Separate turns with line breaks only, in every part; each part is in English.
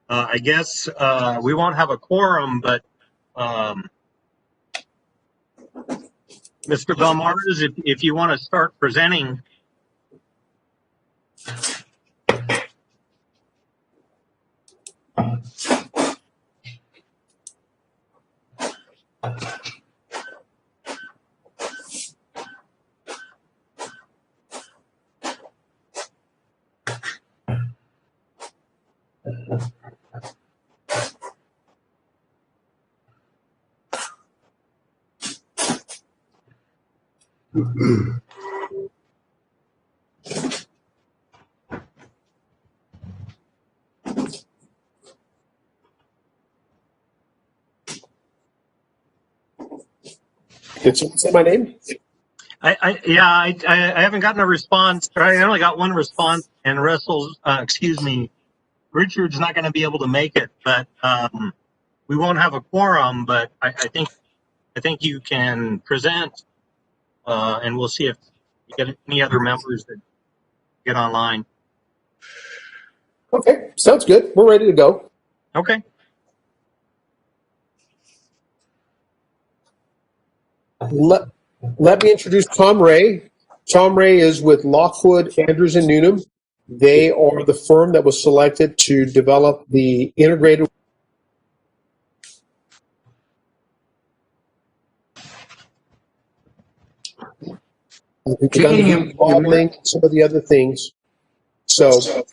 I guess we won't have a quorum, but Mr. Belmars, if you want to start presenting.
Did someone say my name?
I haven't gotten a response. I only got one response, and Richard's not going to be able to make it, but we won't have a quorum. But I think you can present, and we'll see if you get any other members that get online.
Okay, sounds good. We're ready to go.
Okay.
Let me introduce Tom Ray. Tom Ray is with Lockwood, Andrews, and Newnham. They are the firm that was selected to develop the integrated modeling, some of the other things. So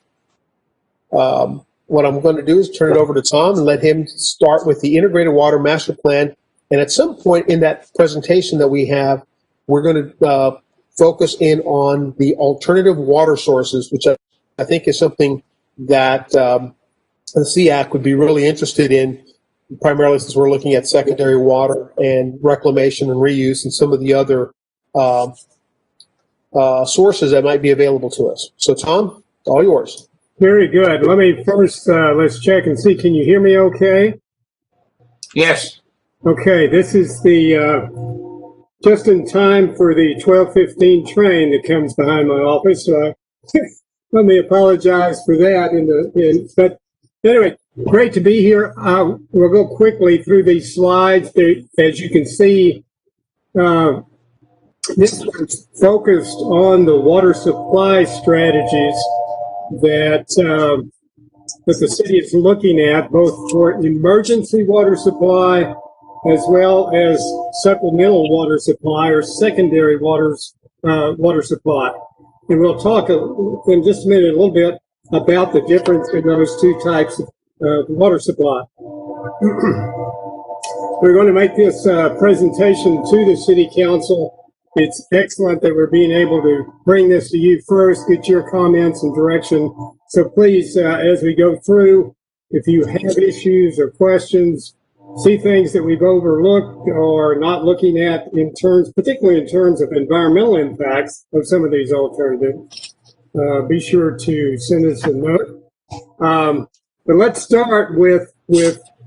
what I'm going to do is turn it over to Tom and let him start with the integrated water master plan. And at some point in that presentation that we have, we're going to focus in on the alternative water sources, which I think is something that the SEAC would be really interested in, primarily since we're looking at secondary water and reclamation and reuse and some of the other sources that might be available to us. So, Tom, all yours.
Very good. Let me first, let's check and see. Can you hear me okay?
Yes.
Okay, this is the just in time for the 12:15 train that comes behind my office. So let me apologize for that. But anyway, great to be here. We'll go quickly through these slides. As you can see, this one's focused on the water supply strategies that the city is looking at, both for emergency water supply as well as supplemental water supply or secondary water supply. And we'll talk in just a minute a little bit about the difference in those two types of water supply. We're going to make this presentation to the City Council. It's excellent that we're being able to bring this to you first, get your comments and direction. So please, as we go through, if you have issues or questions, see things that we've overlooked or not looking at particularly in terms of environmental impacts of some of these alternatives, be sure to send us a note. But let's start with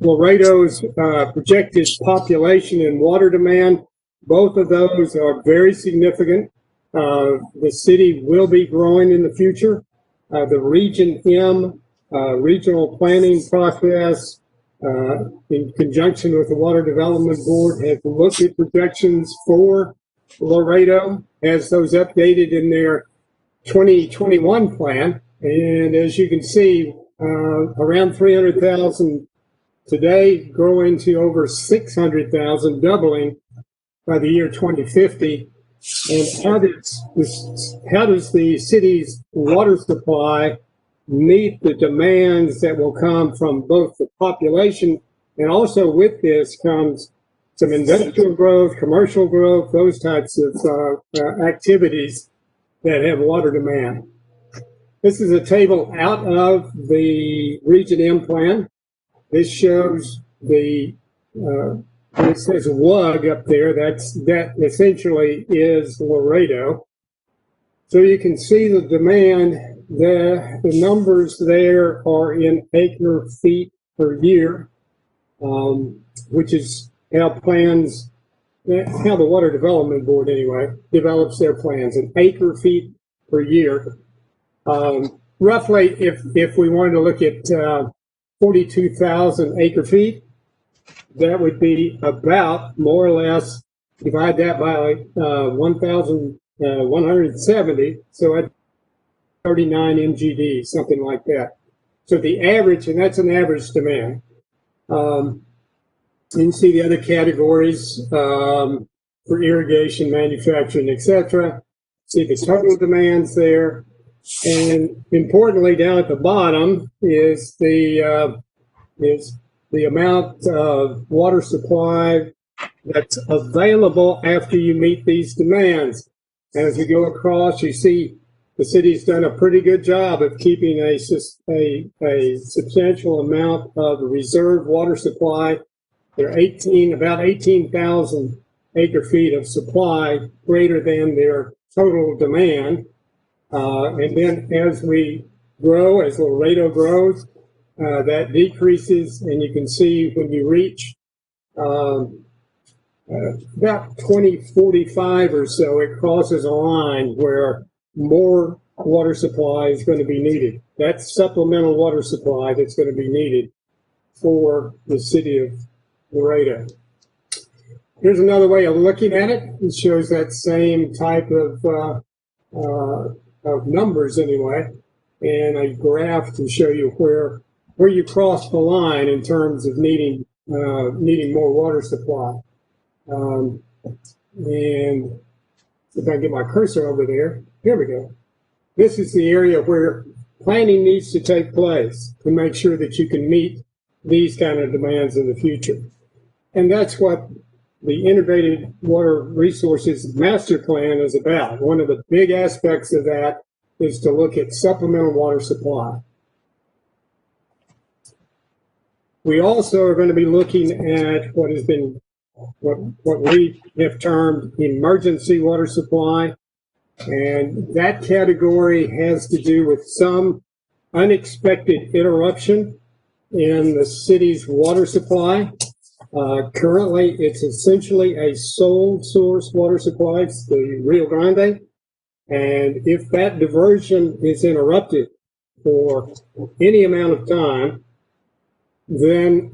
Laredo's projected population and water demand. Both of those are very significant. The city will be growing in the future. The Region M regional planning process, in conjunction with the Water Development Board, has looked at projections for Laredo, has those updated in their 2021 plan. And as you can see, around 300,000 today, growing to over 600,000, doubling by the year 2050. And how does the city's water supply meet the demands that will come from both the population, and also with this comes some industrial growth, commercial growth, those types of activities that have water demand. This is a table out of the Region M plan. This shows the it says WUG up there. That essentially is Laredo. So you can see the demand. The numbers there are in acre feet per year, which is how the Water Development Board anyway develops their plans, in acre feet per year. Roughly, if we wanted to look at 42,000 acre feet. That would be about, more or less, divide that by 1,170, so at 39 MGD, something like that. So the average, and that's an average demand. You can see the other categories for irrigation, manufacturing, etc. See the total demands there. And importantly, down at the bottom is the amount of water supply that's available after you meet these demands. And as we go across, you see the city's done a pretty good job of keeping a substantial amount of reserve water supply. There are about 18,000 acre feet of supply greater than their total demand. And then as we grow, as Laredo grows, that decreases, and you can see when you reach about 2045 or so, it crosses a line where more water supply is going to be needed. That's supplemental water supply that's going to be needed for the city of Laredo. Here's another way of looking at it. It shows that same type of numbers anyway, and a graph to show you where you cross the line in terms of needing more water supply. And if I can get my cursor over there, here we go. This is the area where planning needs to take place to make sure that you can meet these kind of demands in the future. And that's what the Integrated Water Resources Master Plan is about. One of the big aspects of that is to look at supplemental water supply. We also are going to be looking at what we have termed emergency water supply. And that category has to do with some unexpected interruption in the city's water supply. Currently, it's essentially a sole source water supply. It's the Rio Grande. And if that diversion is interrupted for any amount of time, then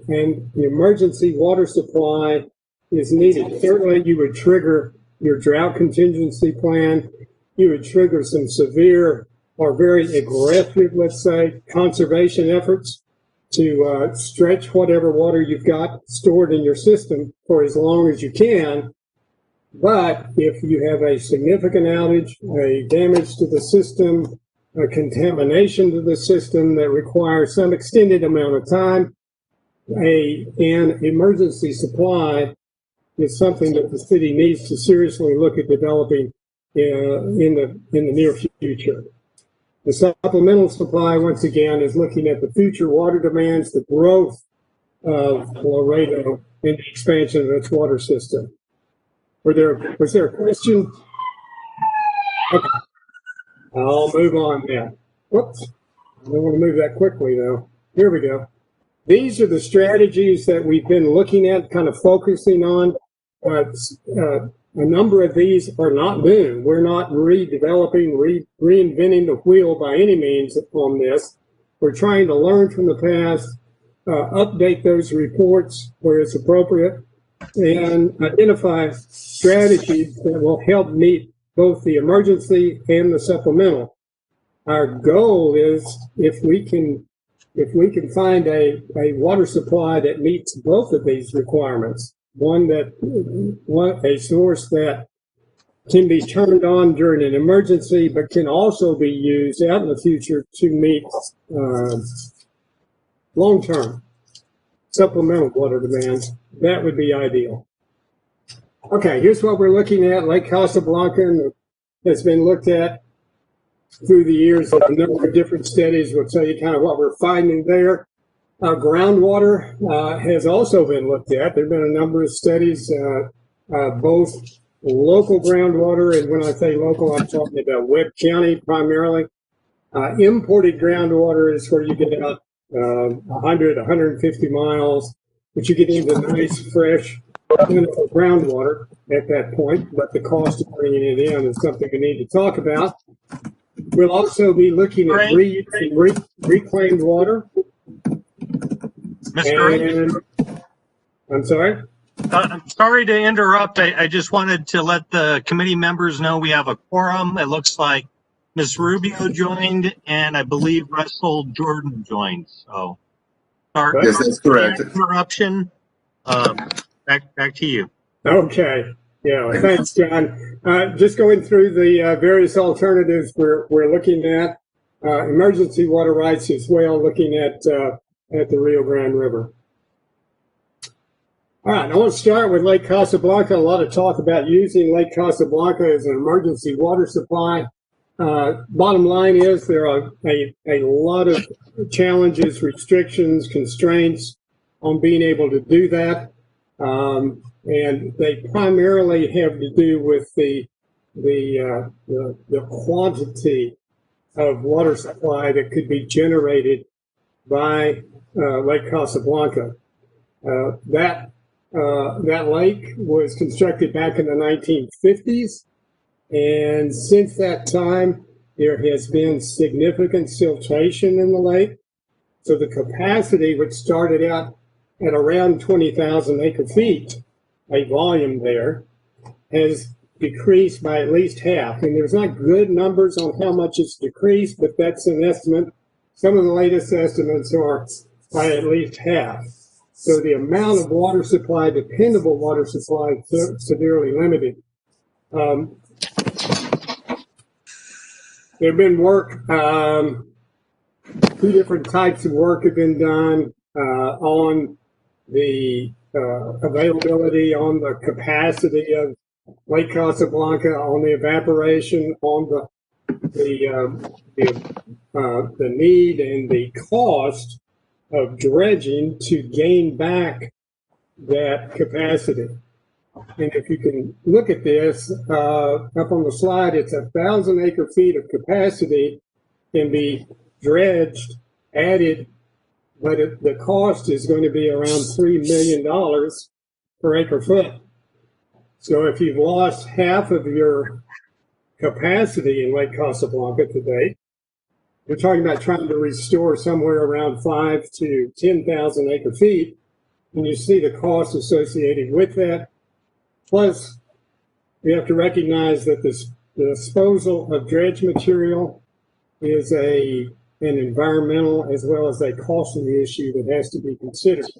the emergency water supply is needed. Certainly, you would trigger your drought contingency plan. You would trigger some severe or very aggressive, let's say, conservation efforts to stretch whatever water you've got stored in your system for as long as you can. But if you have a significant outage, a damage to the system, a contamination to the system that requires some extended amount of time, an emergency supply is something that the city needs to seriously look at developing in the near future. The supplemental supply, once again, is looking at the future water demands, the growth of Laredo, and the expansion of its water system. Was there a question? Okay. I'll move on now. Whoops. I don't want to move that quickly, though. Here we go. These are the strategies that we've been looking at, kind of focusing on. A number of these are not new. We're not redeveloping, reinventing the wheel by any means on this. We're trying to learn from the past, update those reports where it's appropriate, and identify strategies that will help meet both the emergency and the supplemental. Our goal is if we can find a water supply that meets both of these requirements, a source that can be turned on during an emergency, but can also be used out in the future to meet long-term supplemental water demands, that would be ideal. Okay, here's what we're looking at. Lake Casablanca has been looked at through the years. A number of different studies will tell you kind of what we're finding there. Groundwater has also been looked at. There have been a number of studies, both local groundwater, and when I say local, I'm talking about Webb County primarily. Imported groundwater is where you get out 100, 150 miles, but you get into nice, fresh, plentiful groundwater at that point, but the cost of bringing it in is something we need to talk about. We'll also be looking at reusing reclaimed water.
Mr.
And I'm sorry.
I'm sorry to interrupt. I just wanted to let the committee members know we have a quorum. It looks like Ms. Rubio joined, and I believe Russell Jordan joined. So, sorry
Yes, that's
for
correct.
the interruption. Back to you.
Okay. Yeah. Thanks, John. Just going through the various alternatives we're looking at. Emergency water rights as well, looking at the Rio Grande River. All right, I want to start with Lake Casablanca. A lot of talk about using Lake Casablanca as an emergency water supply. Bottom line is there are a lot of challenges, restrictions, constraints on being able to do that. And they primarily have to do with the quantity of water supply that could be generated by Lake Casablanca. That lake was constructed back in the 1950s, and since that time, there has been significant siltation in the lake. So the capacity, which started out at around 20,000 acre feet, a volume there, has decreased by at least half. And there's not good numbers on how much it's decreased, but that's an estimate. Some of the latest estimates are by at least half. So the amount of water supply, dependable water supply, is severely limited. There have been work, two different types of work have been done on the availability, on the capacity of Lake Casablanca, on the evaporation, on the need and the cost of dredging to gain back that capacity. And if you can look at this up on the slide, it's 1,000 acre feet of capacity can be dredged, added, but the cost is going to be around $3 million per acre foot. So if you've lost half of your capacity in Lake Casablanca today, you're talking about trying to restore somewhere around 5 to 10,000 acre feet, and you see the costs associated with that. Plus, we have to recognize that the disposal of dredge material is an environmental as well as a costly issue that has to be considered.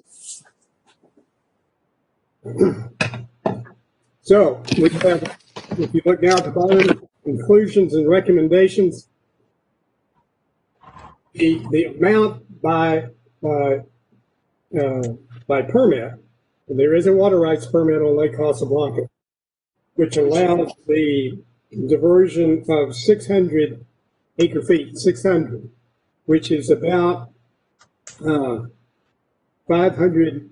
So we have, if you look now at the bottom, conclusions and recommendations, the amount by permit, and there is a water rights permit on Lake Casablanca, which allows the diversion of 600 acre feet, 600, which is about 500,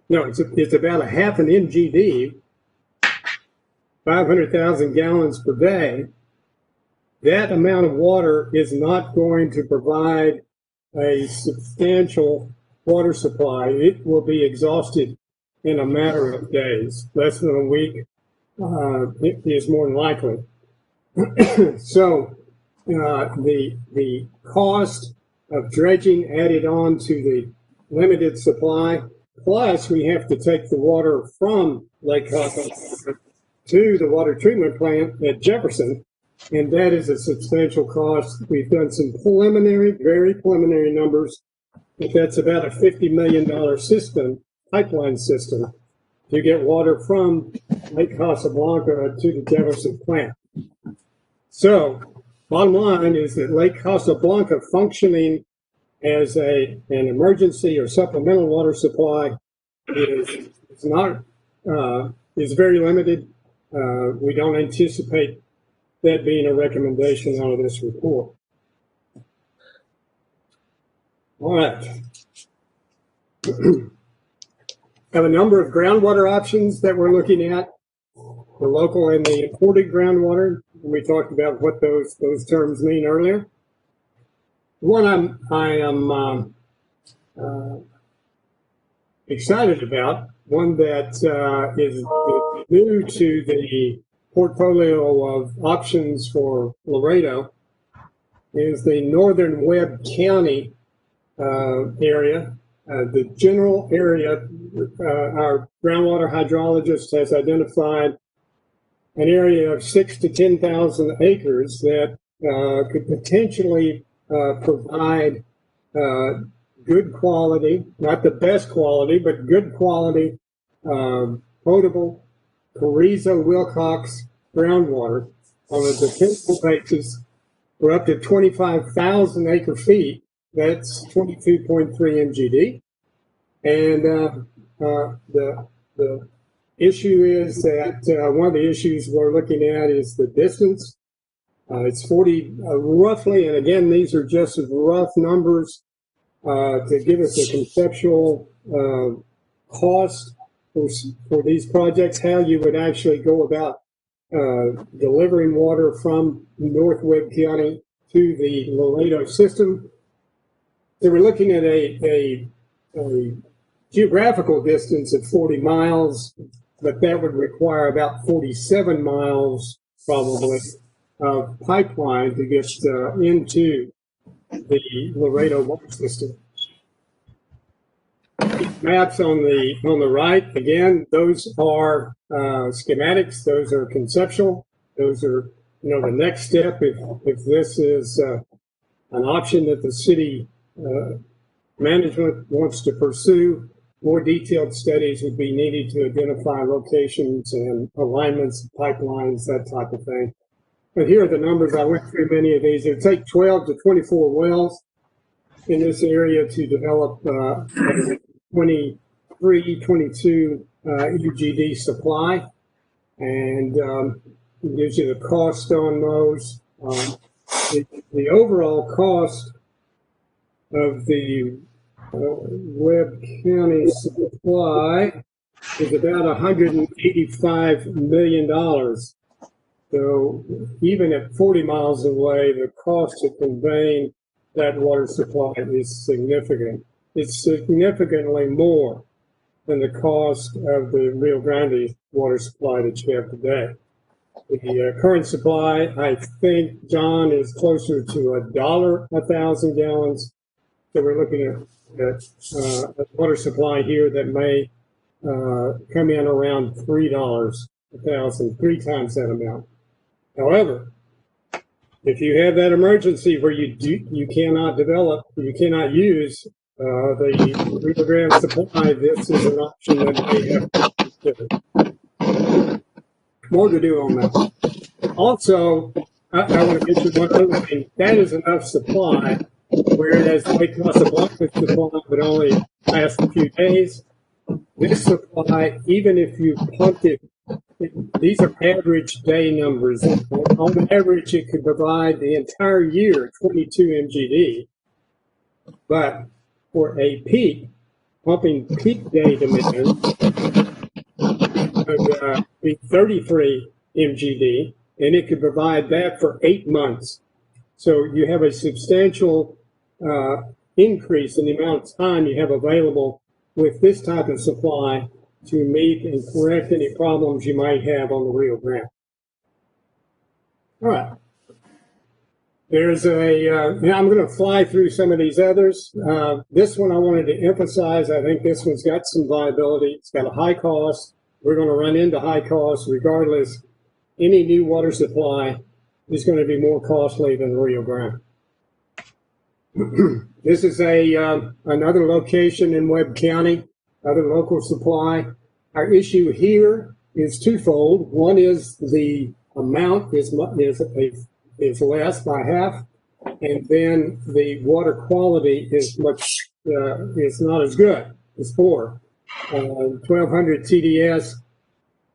no, it's about a half an MGD, 500,000 gallons per day. That amount of water is not going to provide a substantial water supply. It will be exhausted in a matter of days, less than a week. It is more than likely. So the cost of dredging added on to the limited supply, plus we have to take the water from Lake Casablanca to the water treatment plant at Jefferson, and that is a substantial cost. We've done some preliminary, very preliminary numbers, but that's about a $50 million system, pipeline system, to get water from Lake Casablanca to the Jefferson plant. So, bottom line is that Lake Casablanca functioning as an emergency or supplemental water supply is very limited. We don't anticipate that being a recommendation out of this report. All right. Have a number of groundwater options that we're looking at, the local and the imported groundwater. We talked about what those terms mean earlier. One I am excited about, one that is new to the portfolio of options for Laredo, is the northern Webb County area. The general area, our groundwater hydrologist has identified an area of 6,000 to 10,000 acres that could potentially provide good quality, not the best quality, but good quality, potable Carrizo-Wilcox groundwater on a dependable basis for up to 25,000 acre feet. That's 22.3 MGD. And the issue is that one of the issues we're looking at is the distance. It's 40 roughly, and again, these are just rough numbers to give us a conceptual cost for these projects, how you would actually go about delivering water from North Webb County to the Laredo system. So we're looking at a geographical distance of 40 miles, but that would require about 47 miles probably of pipeline to get into the Laredo water system. Maps on the right, again, those are schematics, those are conceptual, those are the next step if this is an option that the city management wants to pursue. More detailed studies would be needed to identify locations and alignments, pipelines, that type of thing. But here are the numbers. I went through many of these. It would take 12 to 24 wells in this area to develop 23, 22 UGD supply. And it gives you the cost on those. The overall cost of the Webb County supply is about $185 million. So even at 40 miles away, the cost of conveying that water supply is significant. It's significantly more than the cost of the Rio Grande water supply that you have today. The current supply, I think, John, is closer to $1 a thousand gallons. So we're looking at a water supply here that may come in around $3 a thousand, 3 times that amount. However, if you have that emergency where you cannot develop, you cannot use the Rio Grande supply, this is an option that may have to consider. More to do on that. Also, I want to mention one other thing. That is enough supply, whereas Lake Casablanca supply would only last a few days. This supply, even if you pumped it, these are average day numbers. On average, it could provide the entire year 22 MGD. But for a peak, pumping peak day demand would be 33 MGD, and it could provide that for 8 months. So you have a substantial increase in the amount of time you have available with this type of supply to meet and correct any problems you might have on the Rio Grande. All right. There's I'm going to fly through some of these others. This one I wanted to emphasize. I think this one's got some viability. It's got a high cost. We're going to run into high costs regardless. Any new water supply is going to be more costly than the Rio Grande. This is another location in Webb County, other local supply. Our issue here is twofold. One is the amount is less by half, and then the water quality is it's not as good. It's poor. 1,200 TDS,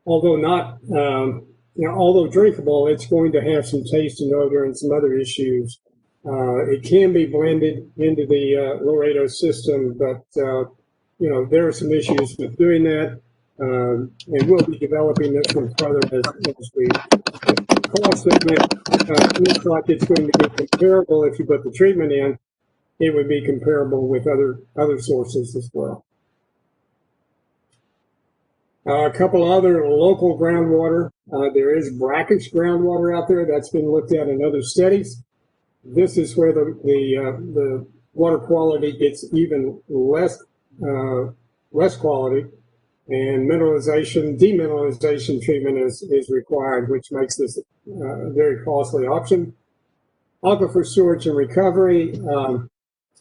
although not although drinkable, it's going to have some taste and odor and some other issues. It can be blended into the Laredo system, but there are some issues with doing that, and we'll be developing this one further as we. The cost of it looks like it's going to be comparable if you put the treatment in. It would be comparable with other sources as well. A couple other local groundwater. There is brackish groundwater out there that's been looked at in other studies. This is where the water quality gets even less less quality, and demineralization treatment is required, which makes this a very costly option. Aquifer storage and recovery.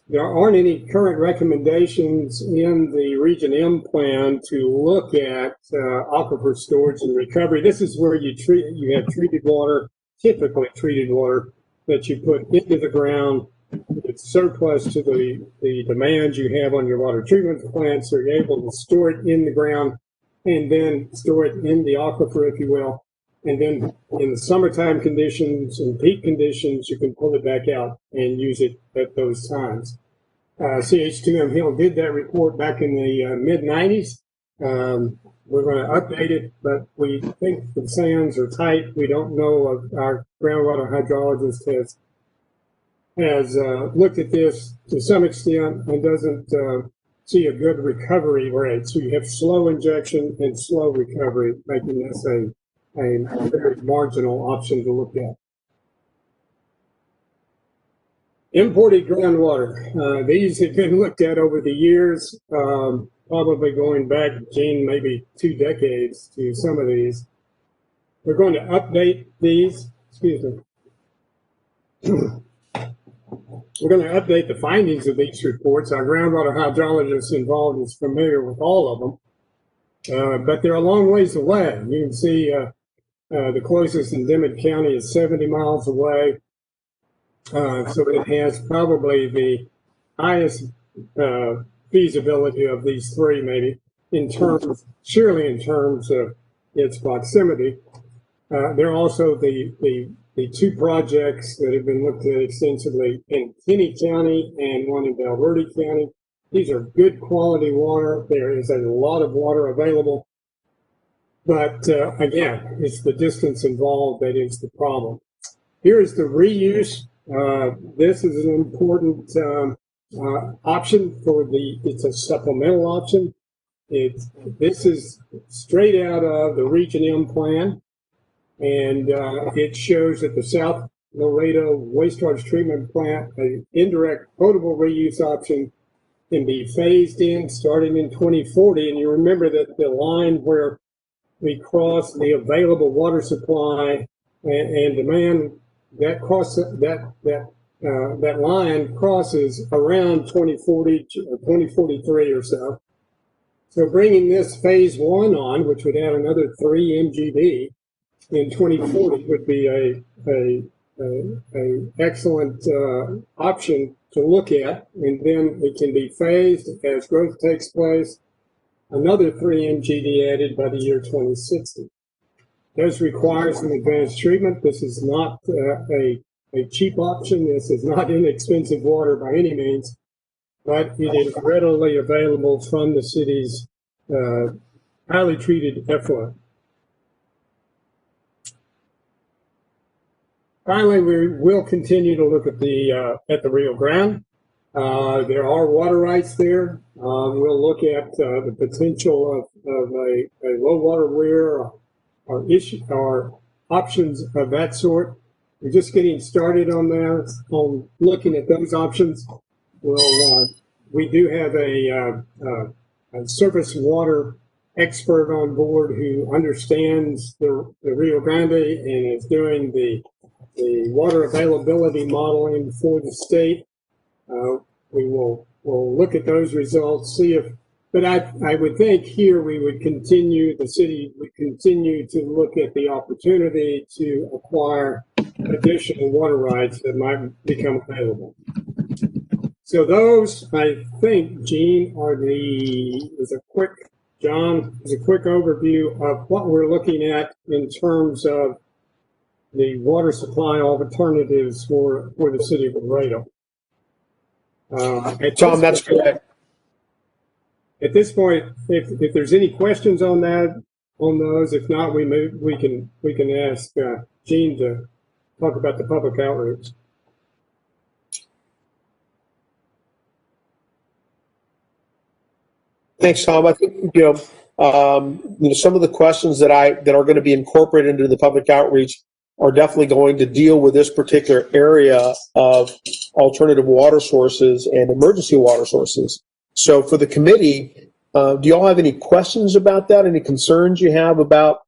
There aren't any current recommendations in the Region M plan to look at aquifer storage and recovery. This is where you have treated water, typically treated water, that you put into the ground. It's surplus to the demand you have on your water treatment plant, so you're able to store it in the ground and then store it in the aquifer, if you will. And then in the summertime conditions and peak conditions, you can pull it back out and use it at those times. CH2M Hill did that report back in the mid-90s. We're going to update it, but we think the sands are tight. We don't know of our groundwater hydrologist has looked at this to some extent and doesn't see a good recovery rate. So you have slow injection and slow recovery, making this a very marginal option to look at. Imported groundwater. These have been looked at over the years, probably going back, Gene, maybe 2 decades to some of these. We're going to update these. Excuse me. We're going to update the findings of these reports. Our groundwater hydrologist involved is familiar with all of them, but they're a long ways away. You can see the closest in Dimmitt County is 70 miles away. So it has probably the highest feasibility of these three, maybe, surely in terms of its proximity. There are also the 2 projects that have been looked at extensively in Kinney County and one in Valverde County. These are good quality water. There is a lot of water available. But again, it's the distance involved that is the problem. Here is the reuse. This is an important option it's a supplemental option. This is straight out of the Region M plan, and it shows that the South Laredo wastewater treatment plant, an indirect potable reuse option, can be phased in starting in 2040. And you remember that the line where we cross the available water supply and demand, that line crosses around 2040 or 2043 or so. So bringing this phase 1 on, which would add another 3 MGD in 2040, would be a excellent option to look at, and then it can be phased as growth takes place. Another 3 MGD added by the year 2060. Does require some advanced treatment. This is not a cheap option. This is not inexpensive water by any means, but it is readily available from the city's highly treated effluent. Finally, we will continue to look at the Rio Grande. There are water rights there. We'll look at the potential of a low water weir or options of that sort. We're just getting started on that, on looking at those options. We do have a surface water expert on board who understands the Rio Grande and is doing the water availability modeling for the state. We'll look at those results, see if. But I would think here the city would continue to look at the opportunity to acquire additional water rights that might become available. So those, I think, Gene, is a quick overview of what we're looking at in terms of the water supply alternatives for the city of Laredo.
Tom, that's correct.
At this point, if there's any questions on those, if not, we can ask Gene to talk about the public outreach.
Thanks, Tom. I think some of the questions that are going to be incorporated into the public outreach are definitely going to deal with this particular area of alternative water sources and emergency water sources. So for the committee, do you all have any questions about that? Any concerns you have about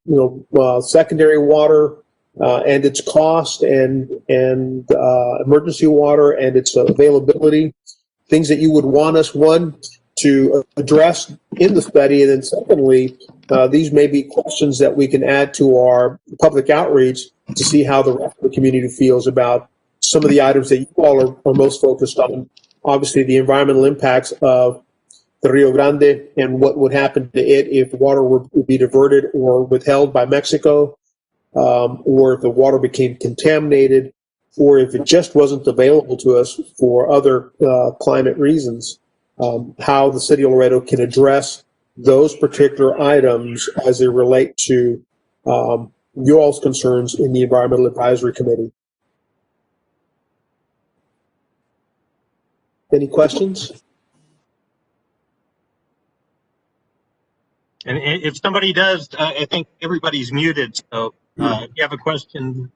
secondary water and its cost and emergency water and its availability? Things that you would want us, one, to address in the study, and then secondly, these may be questions that we can add to our public outreach to see how the rest of the community feels about some of the items that you all are most focused on. Obviously, the environmental impacts of the Rio Grande and what would happen to it if water would be diverted or withheld by Mexico, or if the water became contaminated, or if it just wasn't available to us for other climate reasons, how the city of Laredo can address those particular items as they relate to you all's concerns in the Environmental Advisory Committee. Any questions?
And if somebody does, I think everybody's muted. So if you have a question,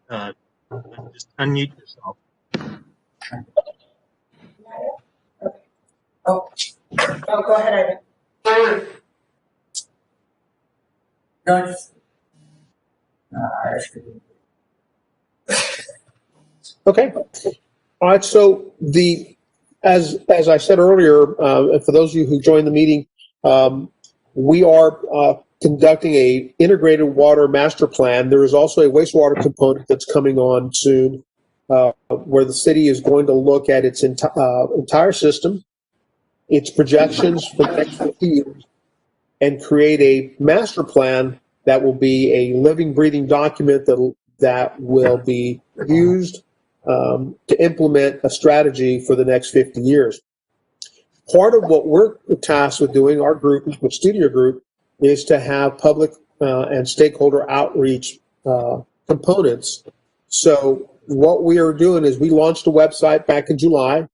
just unmute yourself.
Oh, go ahead, Ivan. No.
Okay. All right. So as I said earlier, for those of you who joined the meeting, we are conducting a integrated water master plan. There is also a wastewater component that's coming on soon, where the city is going to look at its entire system, its projections for the next 50 years, and create a master plan that will be a living, breathing document that will be used to implement a strategy for the next 50 years. Part of what we're tasked with doing, our group, the Studio Group, is to have public and stakeholder outreach components. So what we are doing is we launched a website back in July.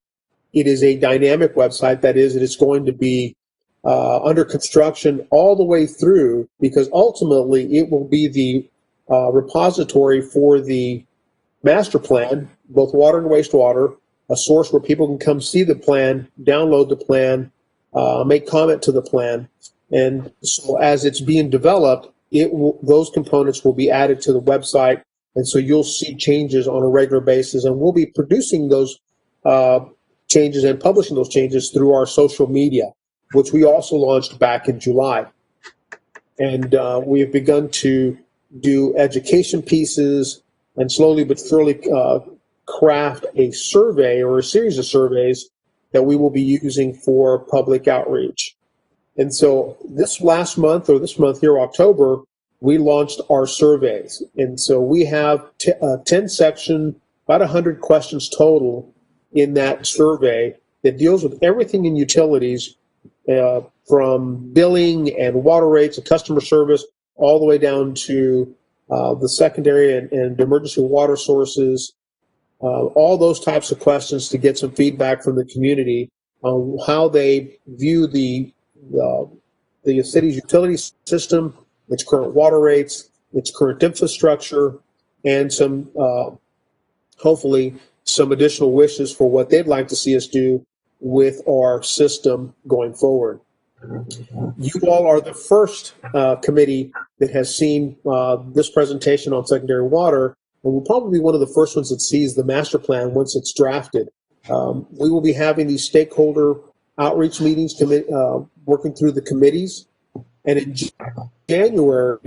It is a dynamic website. That is, it is going to be under construction all the way through, because ultimately it will be the repository for the master plan, both water and wastewater, a source where people can come see the plan, download the plan, make comment to the plan. And so as it's being developed, those components will be added to the website. And so you'll see changes on a regular basis, and we'll be producing those changes and publishing those changes through our social media, which we also launched back in July. And we have begun to do education pieces and slowly but surely craft a survey or a series of surveys that we will be using for public outreach. And so this month here, October, we launched our surveys. And so we have 10 section, about 100 questions total in that survey that deals with everything in utilities, from billing and water rates and customer service, all the way down to the secondary and emergency water sources, all those types of questions to get some feedback from the community on how they view the city's utility system, its current water rates, its current infrastructure, and some, hopefully, some additional wishes for what they'd like to see us do with our system going forward. You all are the first committee that has seen this presentation on secondary water, and we'll probably be one of the first ones that sees the master plan once it's drafted. We will be having these stakeholder outreach meetings, working through the committees, and in January,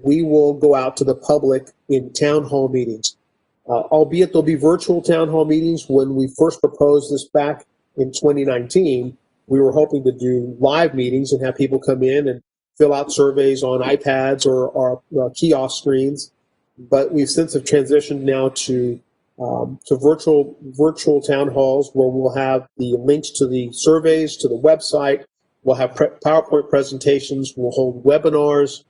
we will go out to the public in town hall meetings. Albeit there'll be virtual town hall meetings. When we first proposed this back in 2019, we were hoping to do live meetings and have people come in and fill out surveys on iPads or kiosk screens. But we've since have transitioned now to virtual town halls, where we'll have the links to the surveys, to the website. We'll have PowerPoint presentations. We'll hold webinars.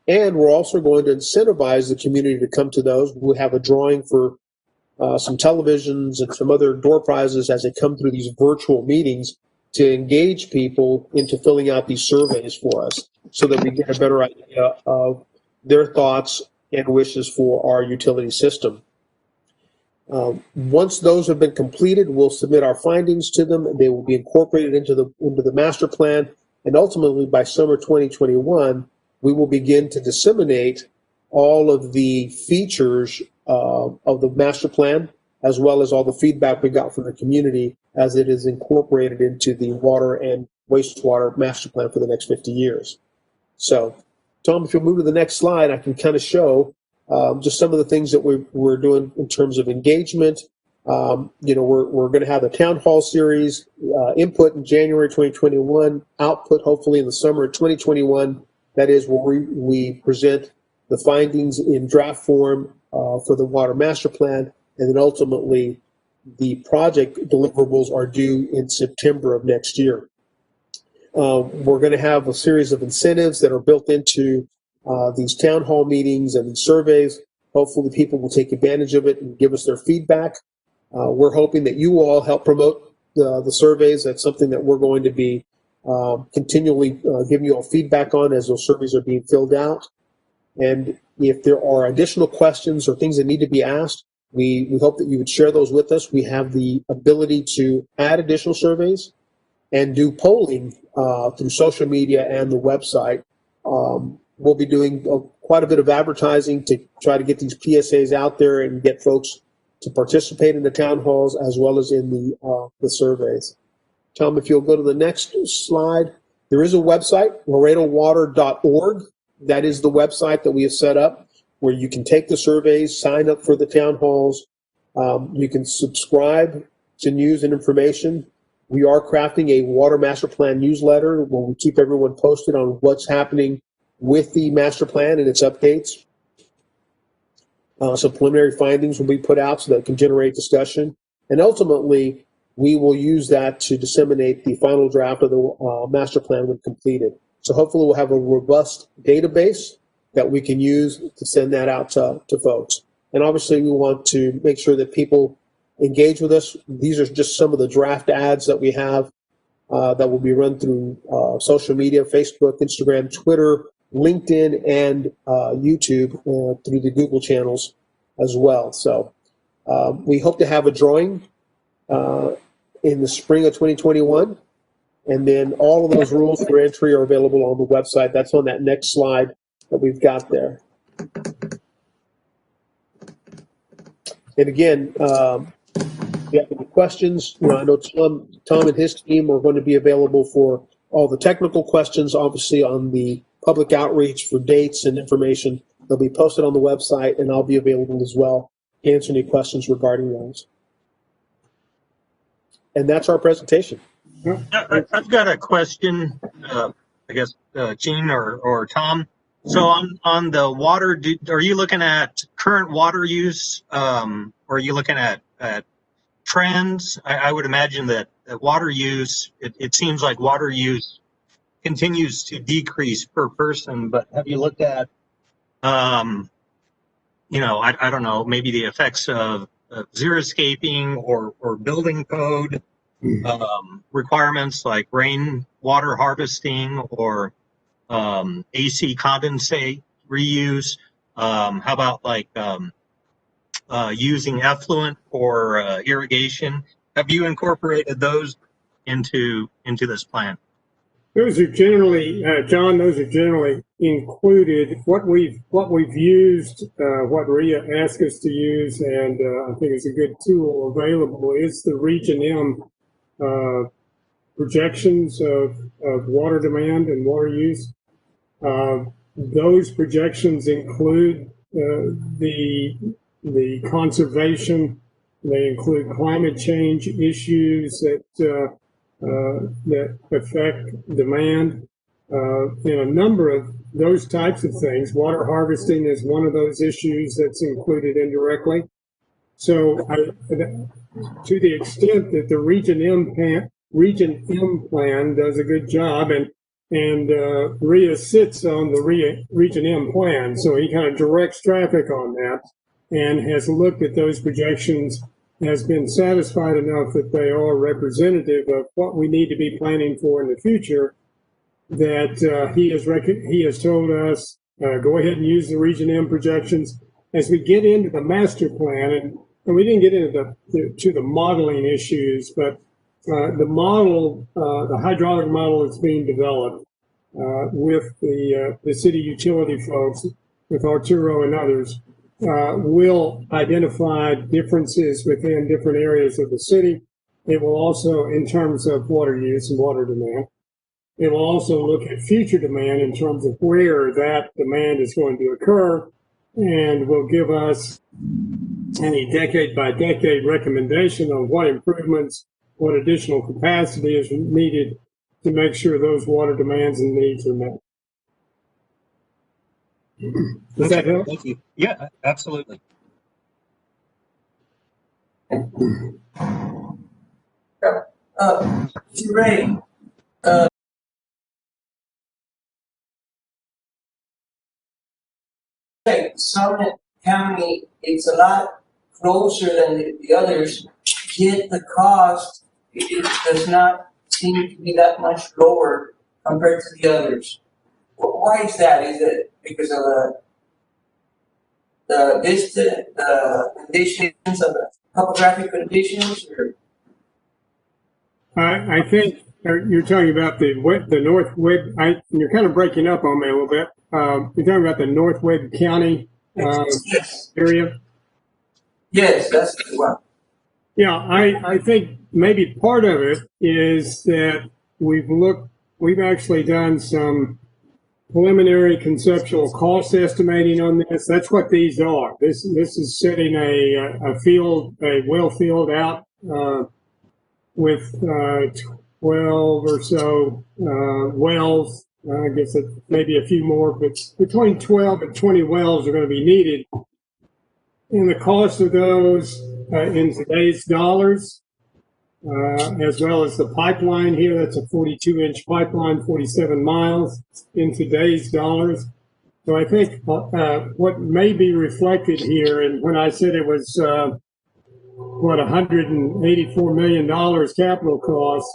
And we're also going to incentivize the community to come to those. We'll have a drawing for some televisions and some other door prizes as they come through these virtual meetings to engage people into filling out these surveys for us, so that we get a better idea of their thoughts and wishes for our utility system. Once those have been completed, we'll submit our findings to them. They will be incorporated into the master plan, and ultimately by summer 2021, we will begin to disseminate all of the features of the master plan, as well as all the feedback we got from the community as it is incorporated into the water and wastewater master plan for the next 50 years. So, Tom, if you'll move to the next slide, I can kind of show just some of the things that we're doing in terms of engagement. We're going to have the town hall series, input in January 2021, output hopefully in the summer of 2021. That is where we present the findings in draft form for the water master plan, and then ultimately the project deliverables are due in September of next year. We're going to have a series of incentives that are built into these town hall meetings and these surveys. Hopefully people will take advantage of it and give us their feedback. We're hoping that you all help promote the surveys. That's something that we're going to be continually giving you all feedback on as those surveys are being filled out. And if there are additional questions or things that need to be asked, we hope that you would share those with us. We have the ability to add additional surveys and do polling through social media and the website. We'll be doing quite a bit of advertising to try to get these PSAs out there and get folks to participate in the town halls as well as in the surveys. Tom, if you'll go to the next slide, there is a website, laredowater.org. That is the website that we have set up where you can take the surveys, sign up for the town halls. You can subscribe to news and information. We are crafting a water master plan newsletter where we keep everyone posted on what's happening with the master plan and its updates. Some preliminary findings will be put out so that it can generate discussion. And ultimately, we will use that to disseminate the final draft of the master plan when completed. So hopefully we'll have a robust database that we can use to send that out to folks. And obviously we want to make sure that people engage with us. These are just some of the draft ads that we have that will be run through social media, Facebook, Instagram, Twitter, LinkedIn, and YouTube through the Google channels as well. So we hope to have a drawing in the spring of 2021. And then all of those rules for entry are available on the website. That's on that next slide that we've got there. And again, if you have any questions, I know Tom and his team are going to be available for all the technical questions, obviously on the public outreach for dates and information. They'll be posted on the website, and I'll be available as well to answer any questions regarding those. And that's our presentation.
I've got a question, I guess, Gene or Tom. So on the water, are you looking at current water use? Or are you looking at trends? I would imagine that water use, it seems like water use continues to decrease per person, but have you looked at, I don't know, maybe the effects of xeriscaping or building code requirements like rainwater harvesting or AC condensate reuse? How about like using effluent for irrigation? Have you incorporated those into this plan?
Those are generally, John, those are generally included. What we've used, what RIA asked us to use, and I think is a good tool available, is the Region M projections of water demand and water use. Those projections include the conservation. They include climate change issues that affect demand, and a number of those types of things. Water harvesting is one of those issues that's included indirectly. So to the extent that the Region M plan does a good job, and RIA sits on the Region M plan, so he kind of directs traffic on that and has looked at those projections, has been satisfied enough that they are representative of what we need to be planning for in the future, that he has told us, go ahead and use the Region M projections. As we get into the master plan, and we didn't get into the modeling issues, but the model, the hydraulic model that's being developed with the city utility folks, with Arturo and others, will identify differences within different areas of the city. It will also, in terms of water use and water demand, it will also look at future demand in terms of where that demand is going to occur, and will give us any decade by decade recommendation on what improvements, what additional capacity is needed to make sure those water demands and needs are met. Does that help?
Thank you. Yeah, absolutely.
Ray, Summit County, it's a lot closer than the others, yet the cost, it does not seem to be that much lower compared to the others. Why is that? Is it because of the distance, the conditions of the topographic conditions, or?
I think you're talking about the North Webb. You're kind of breaking up on me a little bit. You're talking about the North Webb County
Yes.
area.
Yes, that's the one.
Yeah, I think maybe part of it is that we've actually done some preliminary conceptual cost estimating on this. That's what these are. This is setting a well field out with 12 or so wells. I guess maybe a few more, but between 12 and 20 wells are going to be needed. And the cost of those in today's dollars, as well as the pipeline here, that's a 42-inch pipeline, 47 miles in today's dollars. So I think what may be reflected here, and when I said it was, $184 million capital cost,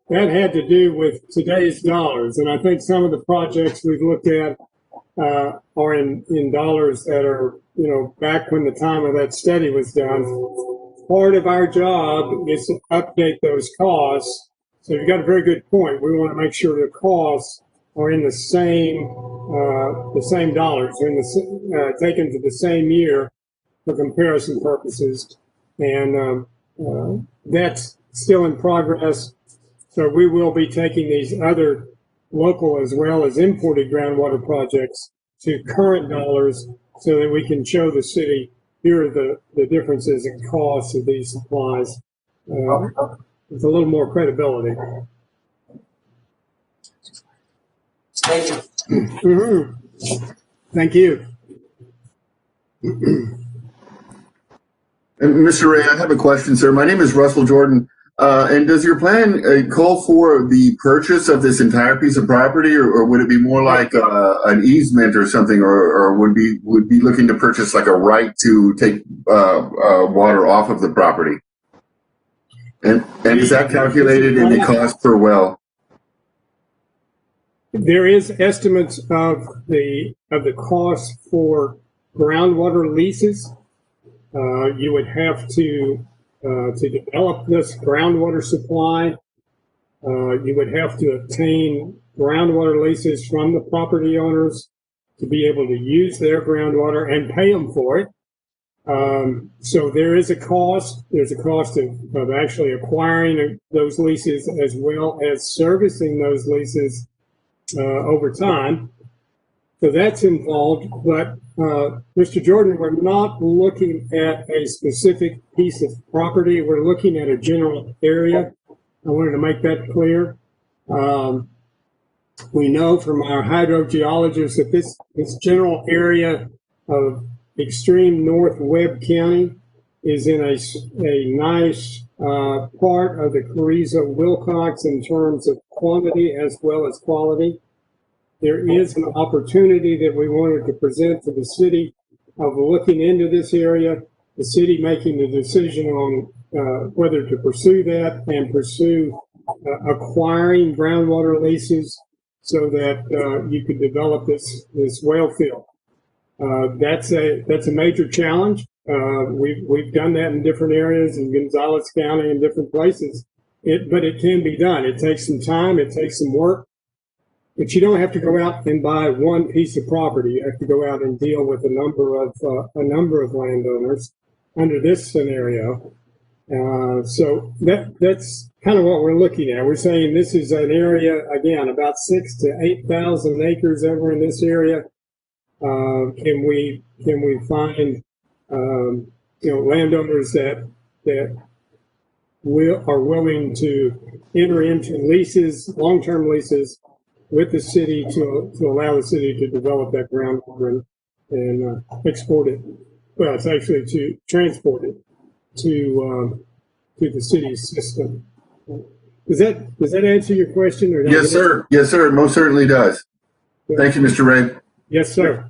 that had to do with today's dollars. And I think some of the projects we've looked at are in dollars that are, back when the time of that study was done. Part of our job is to update those costs. So you've got a very good point. We want to make sure the costs are in the same dollars, taken to the same year for comparison purposes. And that's still in progress. So we will be taking these other local as well as imported groundwater projects to current dollars so that we can show the city, here are the differences in costs of these supplies with a little more credibility.
Thank you.
Mm-hmm. Thank you.
And Mr. Ray, I have a question, sir. My name is Russell Jordan. And does your plan call for the purchase of this entire piece of property, or would it be more like an easement or something, or would be looking to purchase like a right to take water off of the property? And is that calculated in the cost per well?
There is estimates of the cost for groundwater leases. You would have to develop this groundwater supply. You would have to obtain groundwater leases from the property owners to be able to use their groundwater and pay them for it. So there is a cost. There's a cost of actually acquiring those leases as well as servicing those leases over time. So that's involved, but Mr. Jordan, we're not looking at a specific piece of property. We're looking at a general area. I wanted to make that clear. We know from our hydrogeologists that this general area of extreme North Webb County is in a nice part of the Carrizo-Wilcox in terms of quantity as well as quality. There is an opportunity that we wanted to present to the city of looking into this area, the city making the decision on whether to pursue that and pursue acquiring groundwater leases so that you could develop this well field. That's a major challenge. We've done that in different areas in Gonzales County and different places. But it can be done. It takes some time. It takes some work. But you don't have to go out and buy one piece of property. You have to go out and deal with a number of landowners under this scenario. So that's kind of what we're looking at. We're saying this is an area, again, about 6,000 to 8,000 acres over in this area. Can we find landowners that are willing to enter into leases, long-term leases, with the city to allow the city to develop that groundwater and export it. Well, it's actually to transport it to the city's system. Does that answer your question? Or
Yes, sir. Yes, sir. It most certainly does. Thank you, Mr. Ray.
Yes, sir.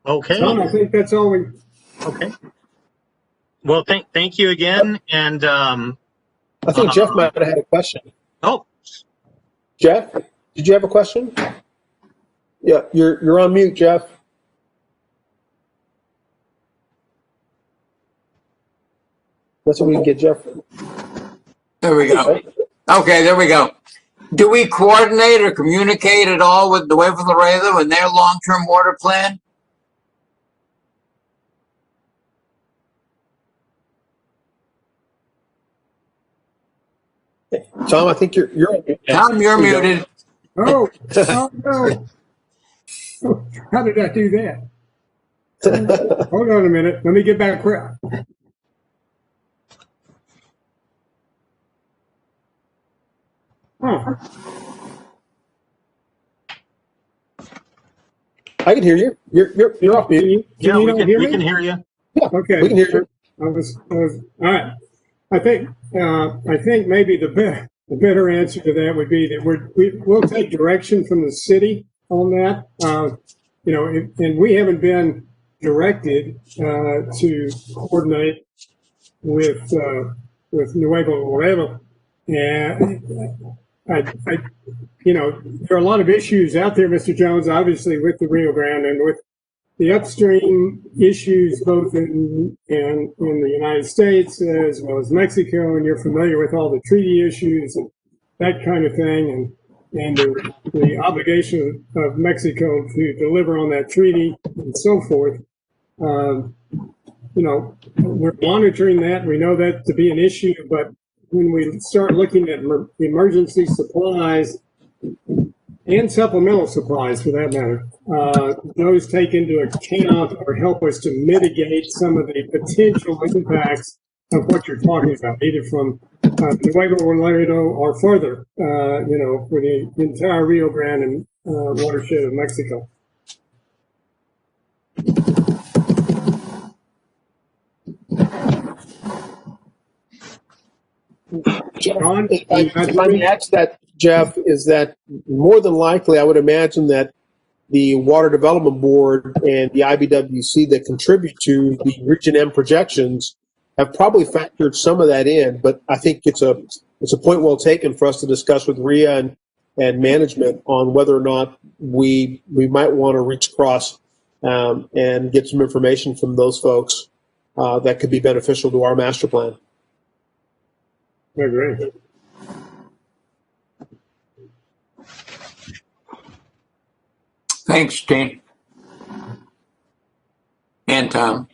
Okay.
Tom, I think that's all we.
Okay. Well, thank you again. And
I think Jeff might have had a question.
oh,
Jeff, did you have a question? Yeah, you're on mute, Jeff. That's what we can get Jeff.
There we go. Okay, there we go. Do we coordinate or communicate at all with Nuevo Laredo and their long-term water plan?
Tom, I think you're on mute.
Tom, you're muted.
Oh no! How did I do that? Hold on a minute. Let me get back. Huh.
I can hear you. You're off mute.
yeah,
you not hear
we
me?
can hear you.
Yeah. Okay.
We can hear you.
I was all right. I think maybe the better answer to that would be that we'll take direction from the city on that. And we haven't been directed to coordinate with Nuevo Laredo. And there are a lot of issues out there, Mr. Jones, obviously with the Rio Grande and with the upstream issues both in the United States as well as Mexico, and you're familiar with all the treaty issues and that kind of thing, and the obligation of Mexico to deliver on that treaty and so forth. We're monitoring that. We know that to be an issue, but when we start looking at emergency supplies and supplemental supplies, for that matter, those take into account or help us to mitigate some of the potential impacts of what you're talking about, either from Nuevo Laredo or further, for the entire Rio Grande and watershed of Mexico. John,
If I may add to that, Jeff, is that more than likely, I would imagine that the Water Development Board and the IBWC that contribute to the Region M projections have probably factored some of that in. But I think it's a point well taken for us to discuss with RIA and management on whether or not we might want to reach across and get some information from those folks that could be beneficial to our master plan.
I agree.
Thanks, Gene. And Tom.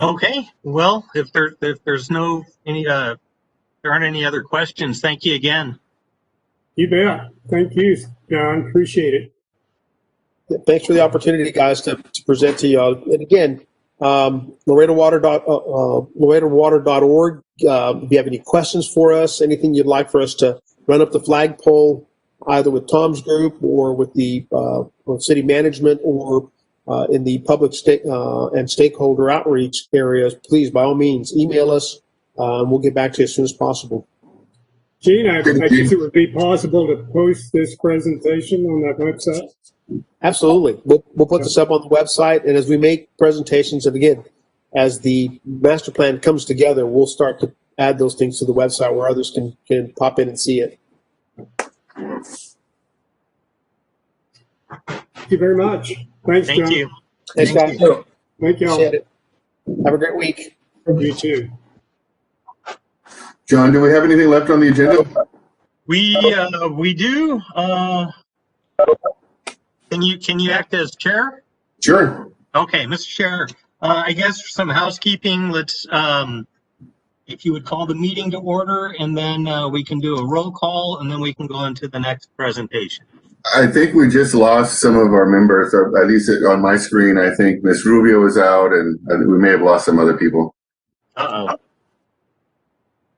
Okay. Well, if there's no there aren't any other questions, thank you again.
You bet. Thank you, John. Appreciate it.
Thanks for the opportunity, guys, to present to you. And again, LaredoWater.org. If you have any questions for us, anything you'd like for us to run up the flagpole, either with Tom's group or with the city management or in the public and stakeholder outreach areas, please, by all means, email us. We'll get back to you as soon as possible.
Gene, I guess it would be possible to post this presentation on that website.
Absolutely. We'll put this up on the website, and as we make presentations, and again, as the master plan comes together, we'll start to add those things to the website where others can pop in and see it.
Thank you very much. Thanks, John.
Thank you.
Thanks, guys.
Thank you.
Thank you all.
Appreciate it. Have a great week.
You too.
John, do we have anything left on the agenda?
We do. Can you act as chair?
Sure.
Okay, Mr. Chair. I guess for some housekeeping, let's if you would call the meeting to order, and then we can do a roll call, and then we can go into the next presentation.
I think we just lost some of our members, or at least on my screen. I think Miss Rubio is out, and we may have lost some other people.
Uh-oh.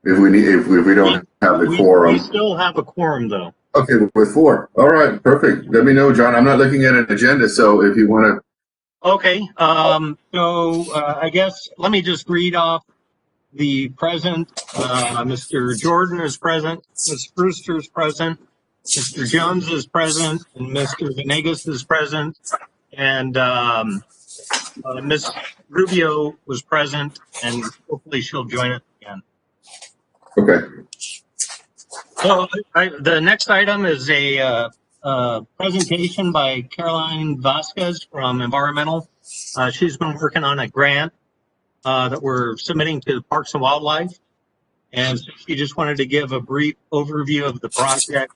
If we don't have the quorum.
We still have a quorum, though.
Okay, with 4. All right, perfect. Let me know, John. I'm not looking at an agenda, so if you want to.
Okay. So I guess let me just read off the present. Mr. Jordan is present. Ms. Brewster is present. Mr. Jones is present, and Mr. Venegas is present, and Ms. Rubio was present, and hopefully she'll join us again.
Okay.
So the next item is a presentation by Caroline Vasquez from Environmental. She's been working on a grant that we're submitting to Parks and Wildlife, and so she just wanted to give a brief overview of the project.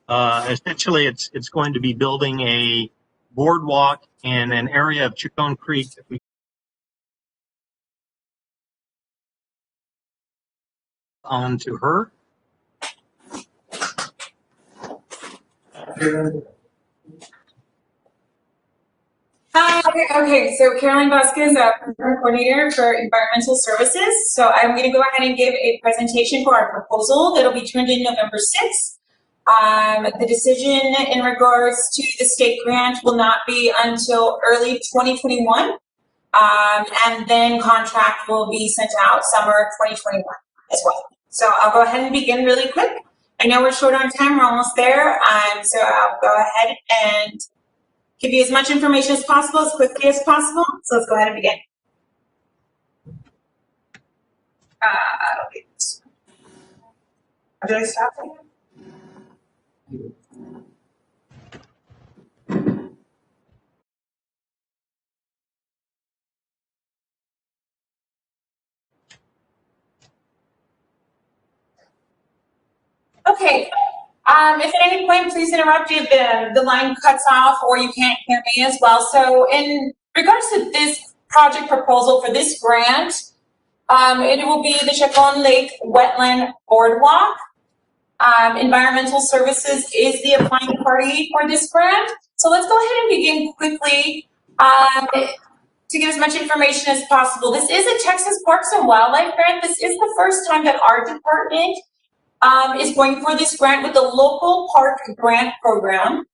Essentially, it's going to be building a boardwalk in an area of Chicone Creek that we on to her.
Hi, okay, so Caroline Vasquez, Program Coordinator for Environmental Services. So I'm going to go ahead and give a presentation for our proposal that'll be turned in November 6th. The decision in regards to the state grant will not be until early 2021. And then contract will be sent out summer 2021 as well. So I'll go ahead and begin really quick. I know we're short on time, we're almost there. So I'll go ahead and give you as much information as possible, as quickly as possible. So let's go ahead and begin. Okay. Did I stop there? Okay. If at any point, please interrupt if the line cuts off or you can't hear me as well. So in regards to this project proposal for this grant, it will be the Chicone Lake Wetland Boardwalk. Environmental Services is the applying party for this grant. So let's go ahead and begin quickly to give as much information as possible. This is a Texas Parks and Wildlife grant. This is the first time that our department is going for this grant with the local park grant program.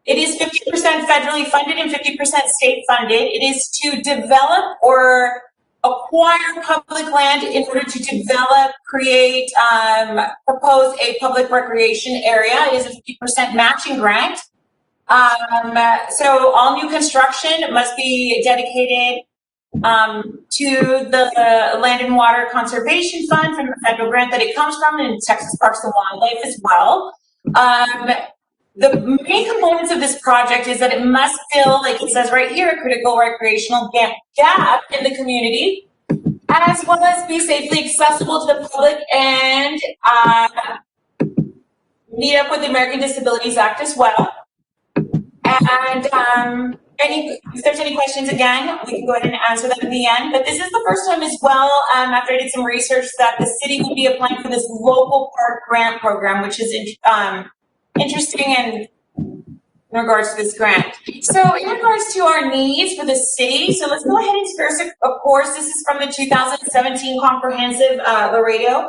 It is 50% federally funded and 50% state funded. It is to develop or acquire public land in order to develop, create, propose a public recreation area. It is a 50% matching grant. So all new construction must be dedicated to the Land and Water Conservation Fund from the federal grant that it comes from, and Texas Parks and Wildlife as well. The main components of this project is that it must fill, like it says right here, a critical recreational gap in the community, as well as be safely accessible to the public and meet up with the American Disabilities Act as well. And if there's any questions, again, we can go ahead and answer them at the end. But this is the first time as well, after I did some research, that the city will be applying for this local park grant program, which is interesting in regards to this grant. So in regards to our needs for the city, so let's go ahead and first, of course, this is from the 2017 comprehensive Laredo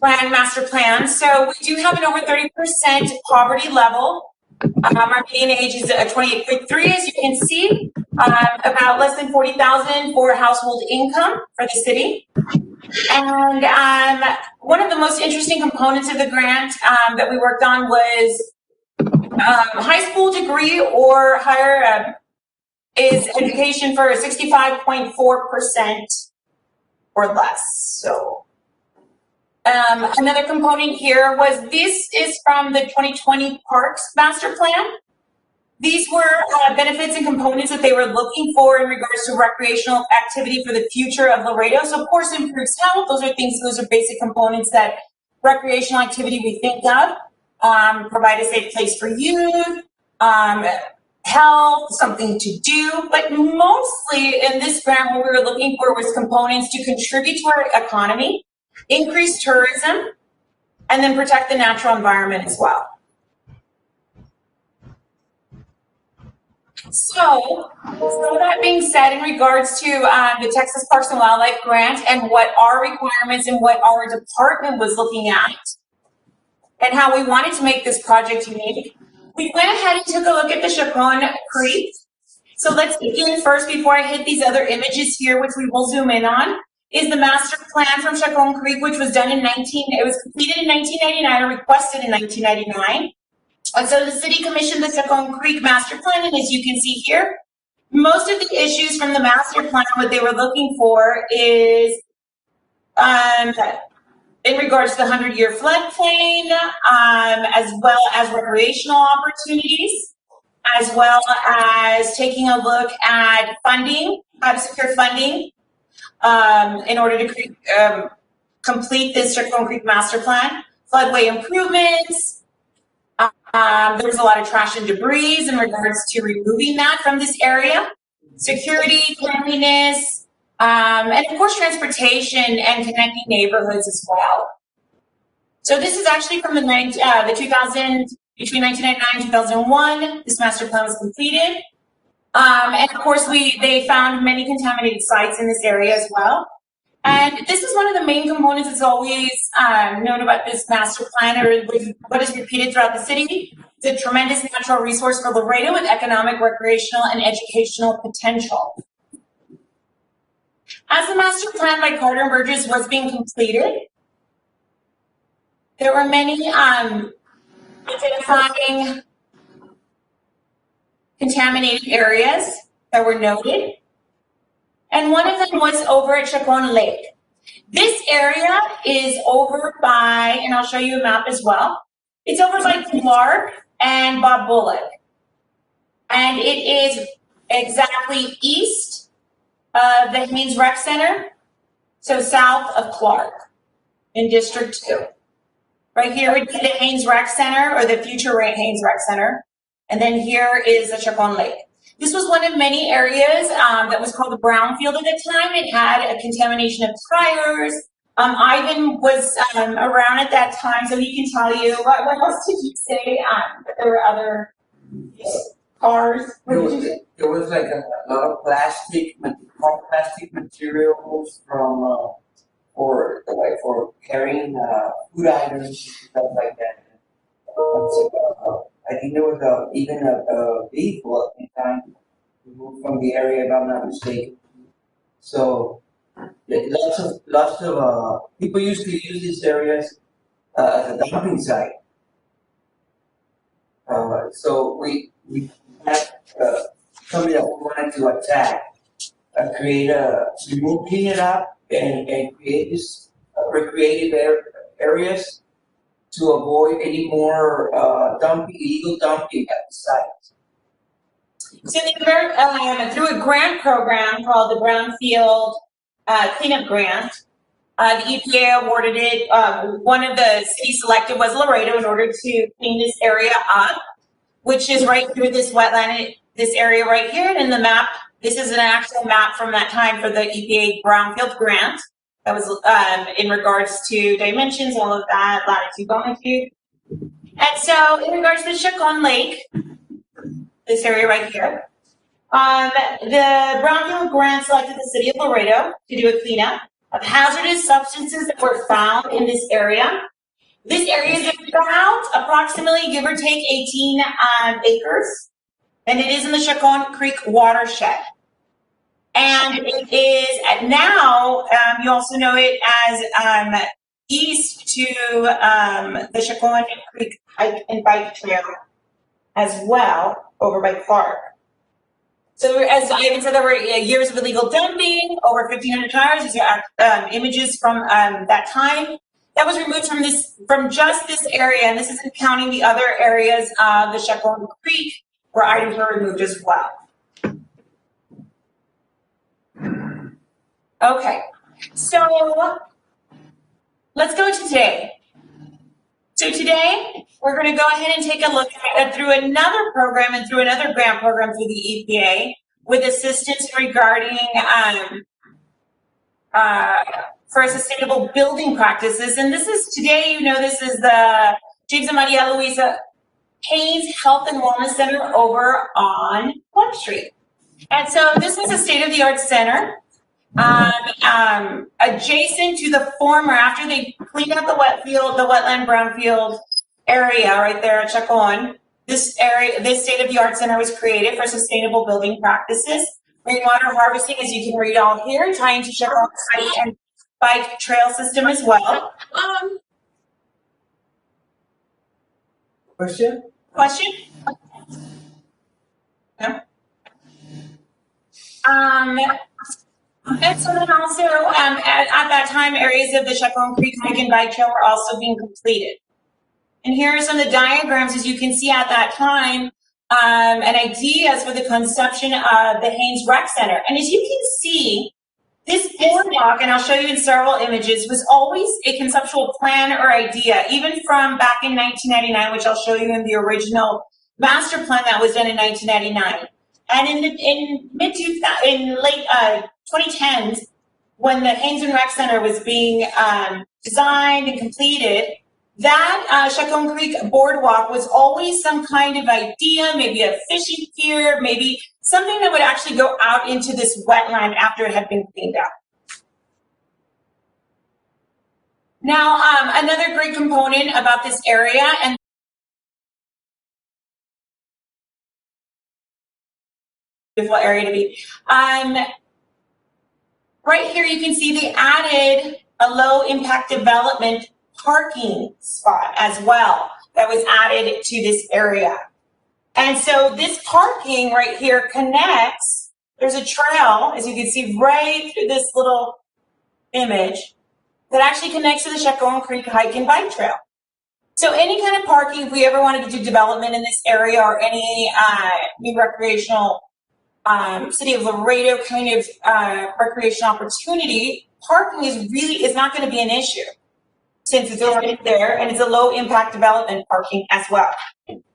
master plan. So we do have an over 30% poverty level. Our median age is 28.3, as you can see, about less than 40,000 for household income for the city. And one of the most interesting components of the grant that we worked on was high school degree or higher is education for 65.4% or less. So another component here was, this is from the 2020 Parks Master Plan. These were benefits and components that they were looking for in regards to recreational activity for the future of Laredo. So of course, improves health. Those are basic components that recreational activity we think of. Provide a safe place for youth, health, something to do. But mostly in this grant, what we were looking for was components to contribute to our economy, increase tourism, and then protect the natural environment as well. So that being said, in regards to the Texas Parks and Wildlife Grant and what our requirements and what our department was looking at and how we wanted to make this project unique, we went ahead and took a look at the Chacon Creek. So let's begin first, before I hit these other images here, which we will zoom in on, is the master plan from Chacon Creek, which was done it was completed in 1999 or requested in 1999. And so the city commissioned the Chacon Creek master plan, and as you can see here, most of the issues from the master plan, what they were looking for is in regards to the 100-year floodplain, as well as recreational opportunities, as well as taking a look at funding, how to secure funding in order to complete this Chacon Creek master plan, floodway improvements. There was a lot of trash and debris in regards to removing that from this area, security, cleanliness, and of course transportation and connecting neighborhoods as well. So this is actually from between 1999 and 2001. This master plan was completed, and of course they found many contaminated sites in this area as well. And this is one of the main components that's always known about this master plan, or what is repeated throughout the city. It's a tremendous natural resource for Laredo with economic, recreational, and educational potential. As the master plan by Carter and Burgess was being completed, there were many identifying contaminated areas that were noted. And one of them was over at Chacon Lake. This area is over by, and I'll show you a map as well. It's over by Clark and Bob Bullock. And it is exactly east of the Haynes Rec Center, so south of Clark in District 2. Right here would be the Haynes Rec Center, or the future Haynes Rec Center. And then here is the Chacon Lake. This was one of many areas that was called the brownfield at the time. It had a contamination of tires. Ivan was around at that time, so he can tell you. What else did you say? That there were other cars?
There was like a lot of plastic materials from for carrying food items and stuff like that. I think there was even a vehicle at the time removed from the area, if I'm not mistaken. So lots of people used to use these areas as a dumping site. So we had something that we wanted to attack, clean it up, and create this recreative areas to avoid any more illegal dumping at the site.
So through a grant program called the Brownfield Cleanup Grant, the EPA awarded it. One of the cities selected was Laredo in order to clean this area up, which is right through this wetland, this area right here. And in the map, this is an actual map from that time for the EPA Brownfield Grant. That was in regards to dimensions, all of that, latitude, longitude. And so in regards to the Chacon Lake, this area right here, the Brownfield Grant selected the city of Laredo to do a cleanup of hazardous substances that were found in this area. This area is about approximately, give or take, 18 acres, and it is in the Chacon Creek watershed. And it is now, you also know it as east to the Chacon Creek Hike and Bike Trail as well, over by Clark. So as Ivan said, there were years of illegal dumping, over 1,500 tires. These are images from that time. That was removed from just this area, and this isn't counting the other areas of the Chacon Creek where items were removed as well. Okay, so let's go to today. So today, we're going to go ahead and take a look at through another program and through another grant program through the EPA with assistance regarding for sustainable building practices. And this is today, you know, this is the James and Maria Luisa Haynes Health and Wellness Center over on Plum Street. And so this is a state-of-the-art center. Adjacent to the former, after they cleaned up the wetland brownfield area right there at Chacon, this state-of-the-art center was created for sustainable building practices, rainwater harvesting, as you can read all here, tying to Chacon's hike and bike trail system as well.
Question?
No. And so then also, at that time, areas of the Chacon Creek Hike and Bike Trail were also being completed. And here are some of the diagrams, as you can see at that time, and ideas for the conception of the Haynes Rec Center. And as you can see, this boardwalk, and I'll show you in several images, was always a conceptual plan or idea, even from back in 1999, which I'll show you in the original master plan that was done in 1999. And in late 2010s, when the Haynes and Rec Center was being designed and completed, that Chacon Creek Boardwalk was always some kind of idea, maybe a fishing pier, maybe something that would actually go out into this wetland after it had been cleaned up. Now, another great component about this area, and beautiful area to be. Right here, you can see they added a low impact development parking spot as well that was added to this area. And so this parking right here connects, there's a trail, as you can see right through this little image, that actually connects to the Chacon Creek Hike and Bike Trail. So any kind of parking, if we ever wanted to do development in this area or any new recreational City of Laredo kind of recreation opportunity, parking is not going to be an issue since it's already there and it's a low impact development parking as well.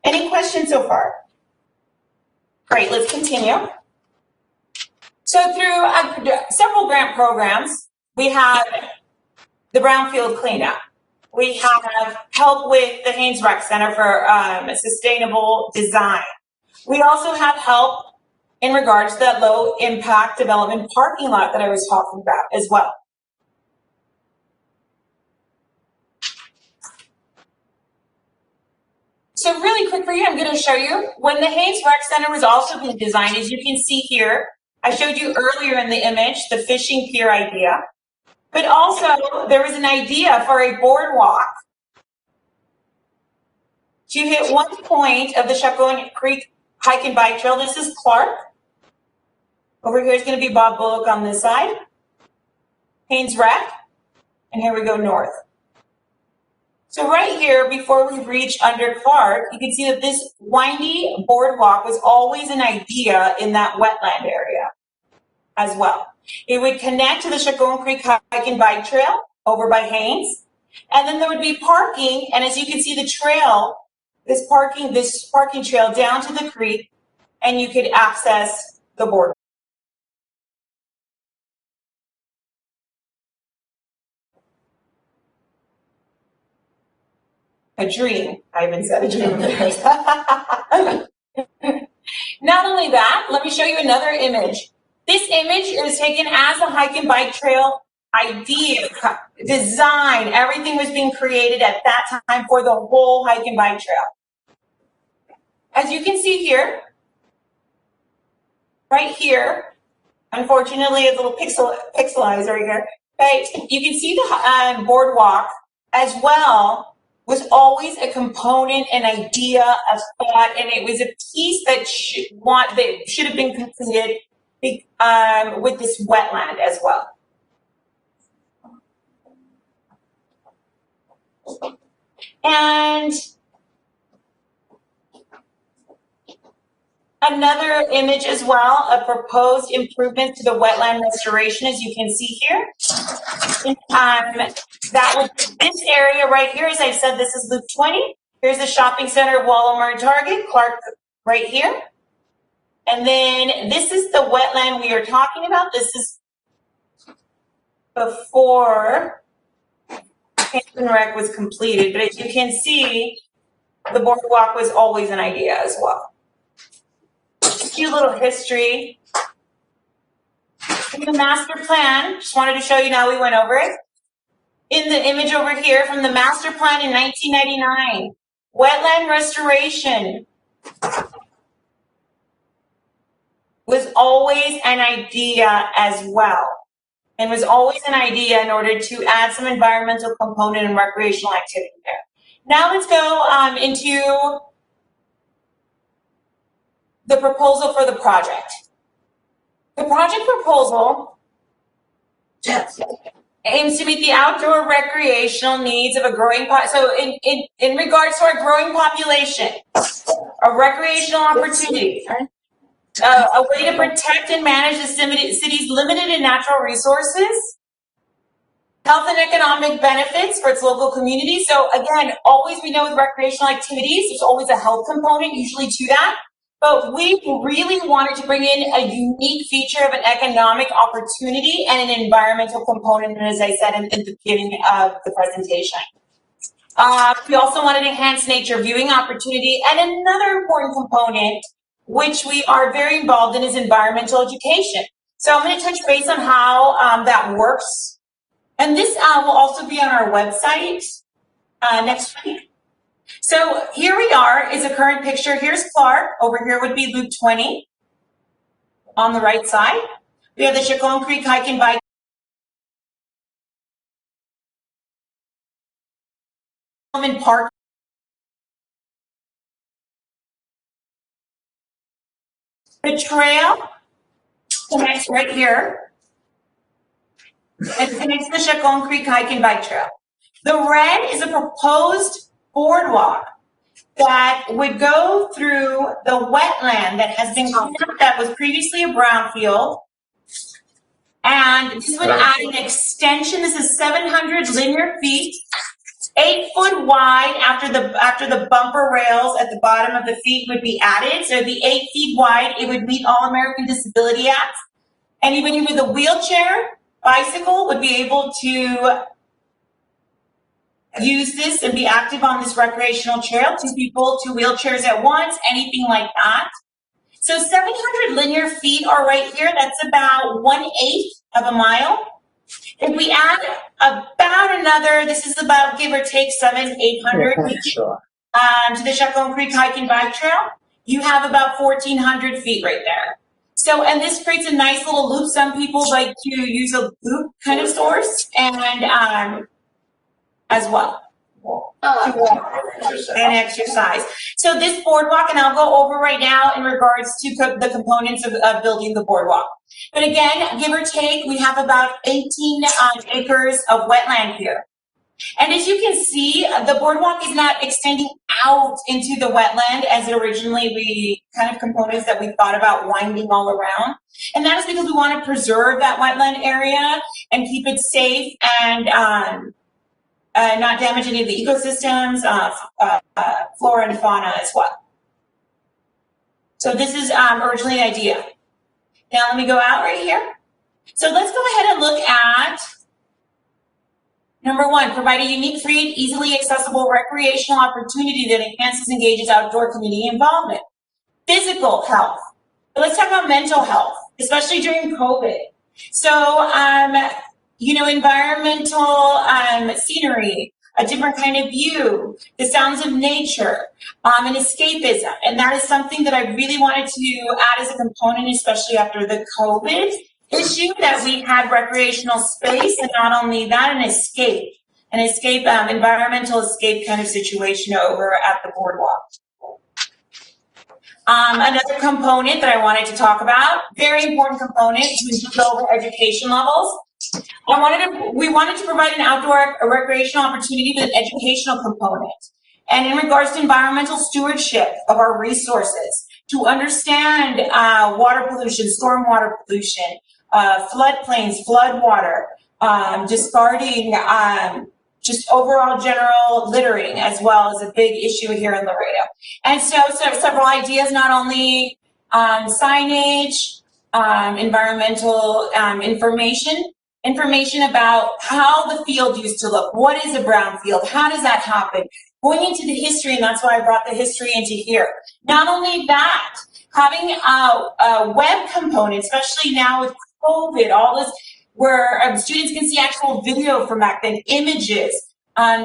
Any questions so far? Great, let's continue. So through several grant programs, we have the brownfield cleanup. We have help with the Haynes Rec Center for sustainable design. We also have help in regards to that low impact development parking lot that I was talking about as well. So really quick for you, I'm going to show you when the Haynes Rec Center was also being designed, as you can see here, I showed you earlier in the image, the fishing pier idea, but also there was an idea for a boardwalk to hit one point of the Chacon Creek Hike and Bike Trail. This is Clark. Over here is going to be Bob Bullock on this side, Haynes Rec, and here we go north. So right here, before we reach under Clark, you can see that this windy boardwalk was always an idea in that wetland area as well. It would connect to the Chacon Creek Hike and Bike Trail over by Haynes, and then there would be parking, and as you can see the trail, this parking trail down to the creek, and you could access the boardwalk. A dream. I even said a dream. Not only that, let me show you another image. This image is taken as a hike and bike trail idea, design. Everything was being created at that time for the whole hike and bike trail. As you can see here, right here, unfortunately, it's a little pixelized right here, but you can see the boardwalk as well was always a component, an idea, a thought, and it was a piece that should have been completed with this wetland as well. And another image as well of proposed improvement to the wetland restoration, as you can see here. That was this area right here. As I said, this is Loop 20. Here's the shopping center of Walmart Target, Clark right here. And then this is the wetland we are talking about. This is before Hampton Rec was completed. But as you can see, the boardwalk was always an idea as well. Just a few little history. In the master plan, just wanted to show you now we went over it. In the image over here from the master plan in 1999, wetland restoration was always an idea as well, and was always an idea in order to add some environmental component and recreational activity there. Now let's go into the proposal for the project. The project proposal aims to meet the outdoor recreational needs of a growing so in regards to our growing population, a recreational opportunity, a way to protect and manage the city's limited and natural resources, health and economic benefits for its local community. So again, always we know with recreational activities, there's always a health component usually to that. But we really wanted to bring in a unique feature of an economic opportunity and an environmental component, as I said in the beginning of the presentation. We also wanted to enhance nature viewing opportunity, and another important component, which we are very involved in, is environmental education. So I'm going to touch base on how that works. And this will also be on our website next week. So here we are is a current picture. Here's Clark. Over here would be Loop 20 on the right side. We have the Chacon Creek Hike and Bike Park. The trail connects right here and connects the Chacon Creek Hike and Bike Trail. The red is a proposed boardwalk that would go through the wetland that has been cleaned up, that was previously a brownfield. And this would add an extension. This is 700 linear feet, 8 foot wide after the bumper rails at the bottom of the feet would be added. So it'd be 8 feet wide. It would meet all American Disability Acts. Anybody with a wheelchair, bicycle would be able to use this and be active on this recreational trail. 2 people, 2 wheelchairs at once, anything like that. So 700 linear feet are right here. That's about 1/8 of a mile. If we add about another, this is about give or take 700-800 feet to the Chacon Creek Hike and Bike Trail, you have about 1,400 feet right there. So, and this creates a nice little loop. Some people like to use a loop kind of source, and as well. And exercise. So this boardwalk, and I'll go over right now in regards to the components of building the boardwalk. But again, give or take, we have about 18 acres of wetland here. And as you can see, the boardwalk is not extending out into the wetland as originally we kind of components that we thought about winding all around. And that is because we want to preserve that wetland area and keep it safe and not damage any of the ecosystems, flora and fauna as well. So this is originally the idea. Now let me go out right here. So let's go ahead and look at number 1, provide a unique, free, and easily accessible recreational opportunity that enhances and engages outdoor community involvement. Physical health. But let's talk about mental health, especially during COVID. So, you know, environmental scenery, a different kind of view, the sounds of nature, and escapism. And that is something that I really wanted to add as a component, especially after the COVID issue, that we had recreational space, and not only that, an escape. an escape, environmental escape kind of situation over at the boardwalk. Another component that I wanted to talk about, very important component, is to go over education levels. We wanted to provide an outdoor recreational opportunity with an educational component. And in regards to environmental stewardship of our resources, to understand water pollution, stormwater pollution, floodplains, floodwater, discarding, just overall general littering as well as a big issue here in Laredo. And so several ideas, not only signage, environmental information about how the field used to look. What is a brown field? How does that happen? Going into the history, and that's why I brought the history into here. Not only that, having a web component, especially now with COVID, all this, where students can see actual video from back then, images,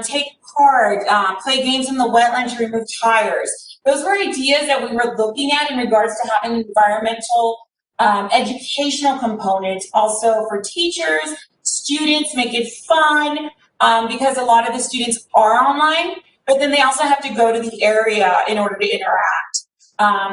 take part, play games in the wetland to remove tires. Those were ideas that we were looking at in regards to having environmental educational components also for teachers, students, make it fun, because a lot of the students are online, but then they also have to go to the area in order to interact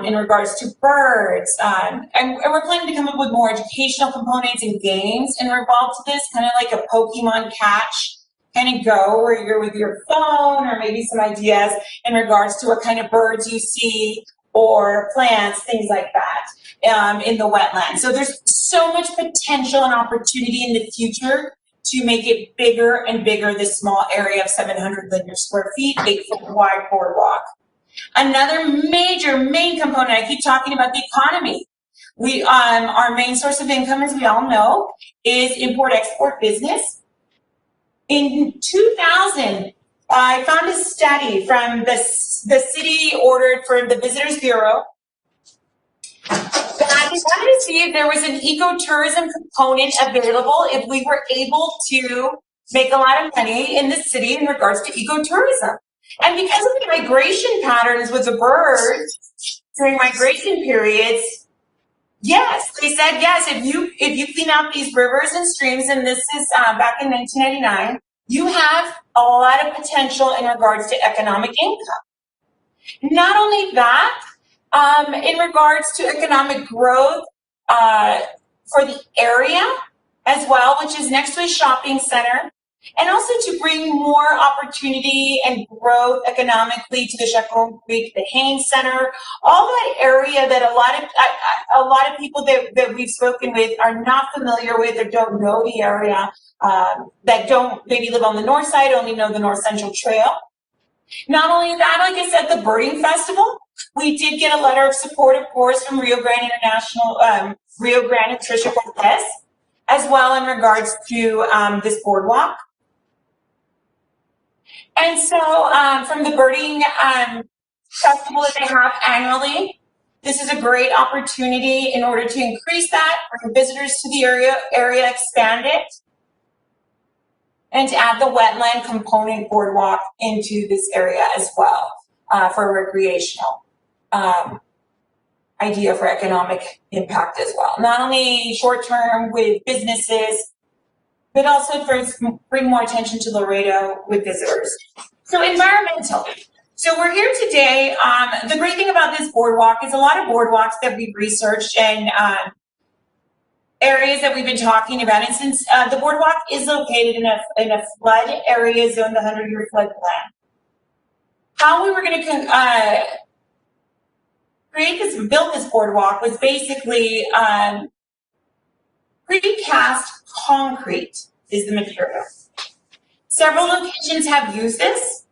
in regards to birds. And we're planning to come up with more educational components and games involved to this, kind of like a Pokemon catch kind of go, where you're with your phone, or maybe some ideas in regards to what kind of birds you see or plants, things like that, in the wetland. So there's so much potential and opportunity in the future to make it bigger and bigger, this small area of 700 linear square feet, 8-foot wide boardwalk. Another main component, I keep talking about the economy. We, our main source of income, as we all know, is import-export business. In 2000, I found a study from the city ordered for the Visitors Bureau that they wanted to see if there was an ecotourism component available if we were able to make a lot of money in the city in regards to ecotourism. And because of the migration patterns with the birds during migration periods, yes, they said yes. If you clean out these rivers and streams, and this is back in 1999, you have a lot of potential in regards to economic income. Not only that, in regards to economic growth for the area as well, which is next to a shopping center, and also to bring more opportunity and growth economically to the Chacon Creek, the Haynes Center, all that area that a lot of people that we've spoken with are not familiar with or don't know the area, that don't maybe live on the north side, only know the North Central Trail. Not only that, like I said, the birding festival, we did get a letter of support, of course, from Rio Grande International, Rio Grande and Tricia Cortez, as well in regards to this boardwalk. And so from the birding festival that they have annually, this is a great opportunity in order to increase that, bring visitors to the area, expand it, and to add the wetland component boardwalk into this area as well for a recreational idea for economic impact as well. Not only short-term with businesses, but also bring more attention to Laredo with visitors. So environmental. So we're here today. The great thing about this boardwalk is a lot of boardwalks that we've researched and areas that we've been talking about. And since the boardwalk is located in a flood area zone, the 100-year flood plan, how we were going to build this boardwalk was basically precast concrete is the material. Several locations have used this.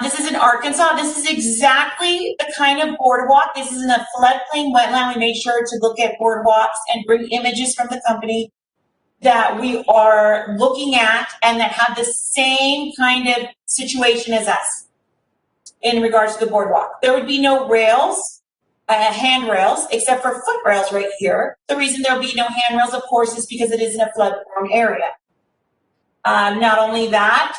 This is in Arkansas. This is exactly the kind of boardwalk. This is in a floodplain wetland. We made sure to look at boardwalks and bring images from the company that we are looking at and that have the same kind of situation as us in regards to the boardwalk. There would be no rails, handrails, except for foot rails right here. The reason there will be no handrails, of course, is because it is in a flood-prone area. Not only that,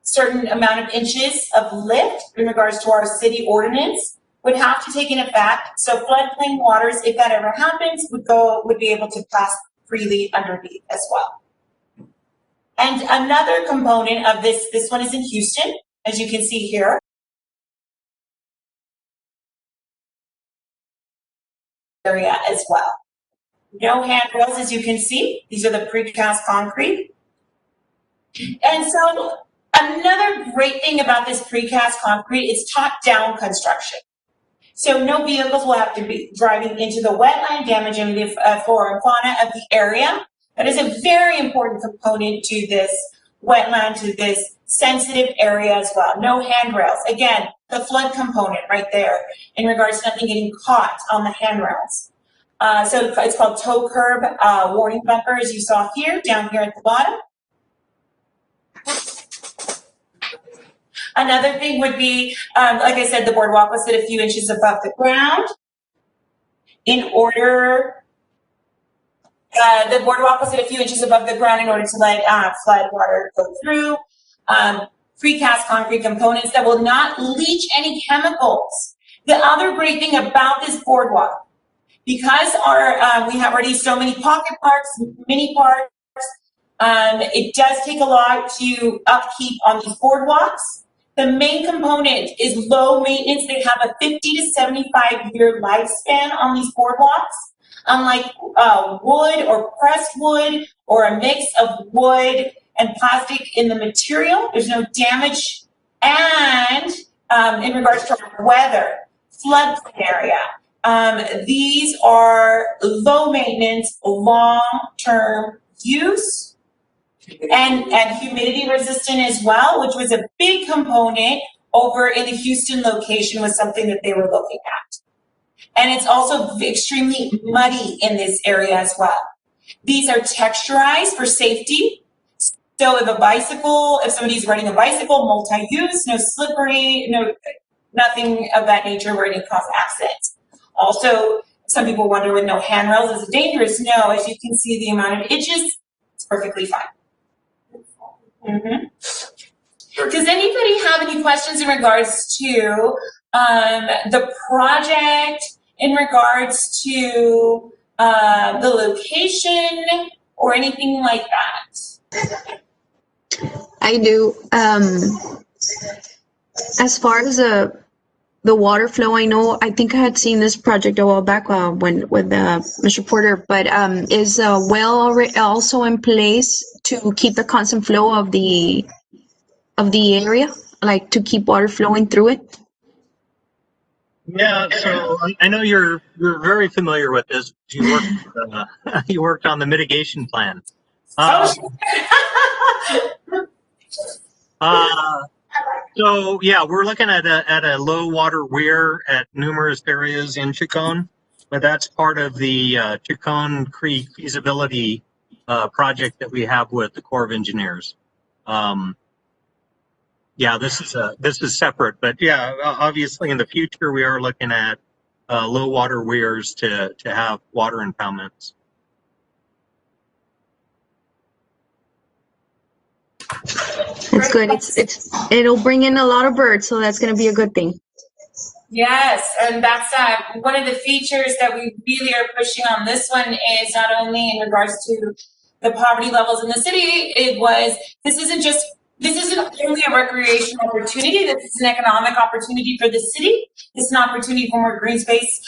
certain amount of inches of lift in regards to our city ordinance would have to take in effect. So floodplain waters, if that ever happens, would be able to pass freely underneath as well. And another component of this one is in Houston, as you can see here. Area as well. No handrails, as you can see. These are the precast concrete. And so another great thing about this precast concrete is top-down construction. So no vehicles will have to be driving into the wetland, damaging the flora and fauna of the area. That is a very important component to this wetland, to this sensitive area as well. No handrails. Again, the flood component right there in regards to nothing getting caught on the handrails. So it's called tow curb warning bumper, as you saw here, down here at the bottom. Another thing would be, like I said, the boardwalk was sit a few inches above the ground. The boardwalk was sit a few inches above the ground in order to let flood water go through. Precast concrete components that will not leach any chemicals. The other great thing about this boardwalk, because we have already so many pocket parks, mini parks, it does take a lot to upkeep on these boardwalks. The main component is low maintenance. They have a 50 to 75 year lifespan on these boardwalks. Unlike wood or pressed wood or a mix of wood and plastic in the material, there's no damage. And in regards to weather, floodplain area, these are low maintenance, long-term use. And humidity resistant as well, which was a big component over in the Houston location, was something that they were looking at. And it's also extremely muddy in this area as well. These are texturized for safety. So if somebody's riding a bicycle, multi-use, no slippery, nothing of that nature where it can cause accidents. Also, some people wonder with no handrails, is it dangerous? No, as you can see, the amount of inches, it's perfectly fine. Does anybody have any questions in regards to the project, in regards to the location, or anything like that?
I do. As far as the water flow, I think I had seen this project a while back with Mr. Porter, but is a well already also in place to keep the constant flow of the area, like to keep water flowing through it?
Yeah, so I know you're very familiar with this. You worked on the mitigation plan. So yeah, we're looking at a low water weir at numerous areas in Chacon, but that's part of the Chacon Creek feasibility project that we have with the Corps of Engineers. Yeah, this is separate, but yeah, obviously in the future we are looking at low water weirs to have water impoundments.
That's good. It'll bring in a lot of birds, so that's going to be a good thing. Yes, and that's one of the features that we really are pushing on this one is not only in regards to the poverty levels in the city. This isn't only a recreation opportunity. This is an economic opportunity for the city. It's an opportunity for more green space,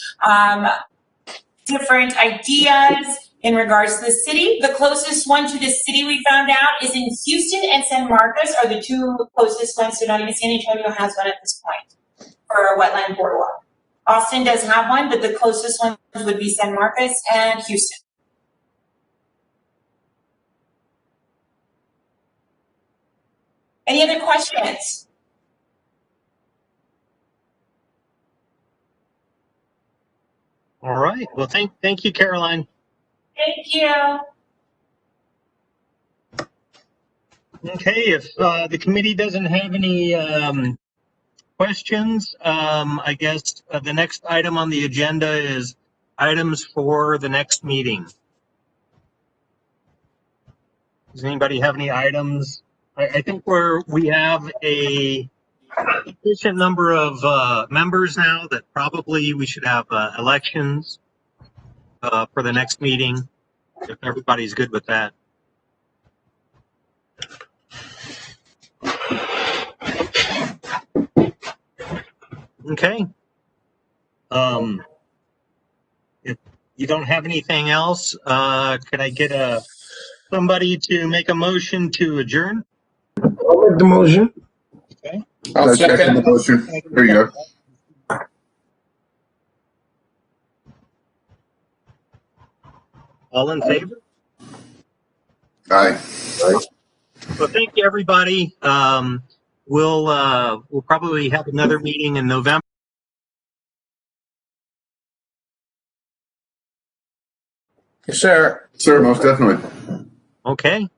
different ideas in regards to the city. The closest one to the city we found out is in Houston and San Marcos are the two closest ones. So not even San Antonio has one at this point for a wetland boardwalk. Austin does have one, but the closest ones would be San Marcos and Houston. Any other questions?
All right. Well, thank you, Caroline.
Thank you.
Okay, if the committee doesn't have any questions, I guess the next item on the agenda is items for the next meeting. Does anybody have any items? I think we have a sufficient number of members now that probably we should have elections for the next meeting, if everybody's good with that. Okay. If you don't have anything else, could I get somebody to make a motion to adjourn?
I'll make the motion.
Okay.
I'll
Second the
second.
motion. There you go.
All in favor?
Aye.
Well, thank you, everybody. We'll probably have another meeting in November.
Yes, sir.
Sir, most definitely.
Okay.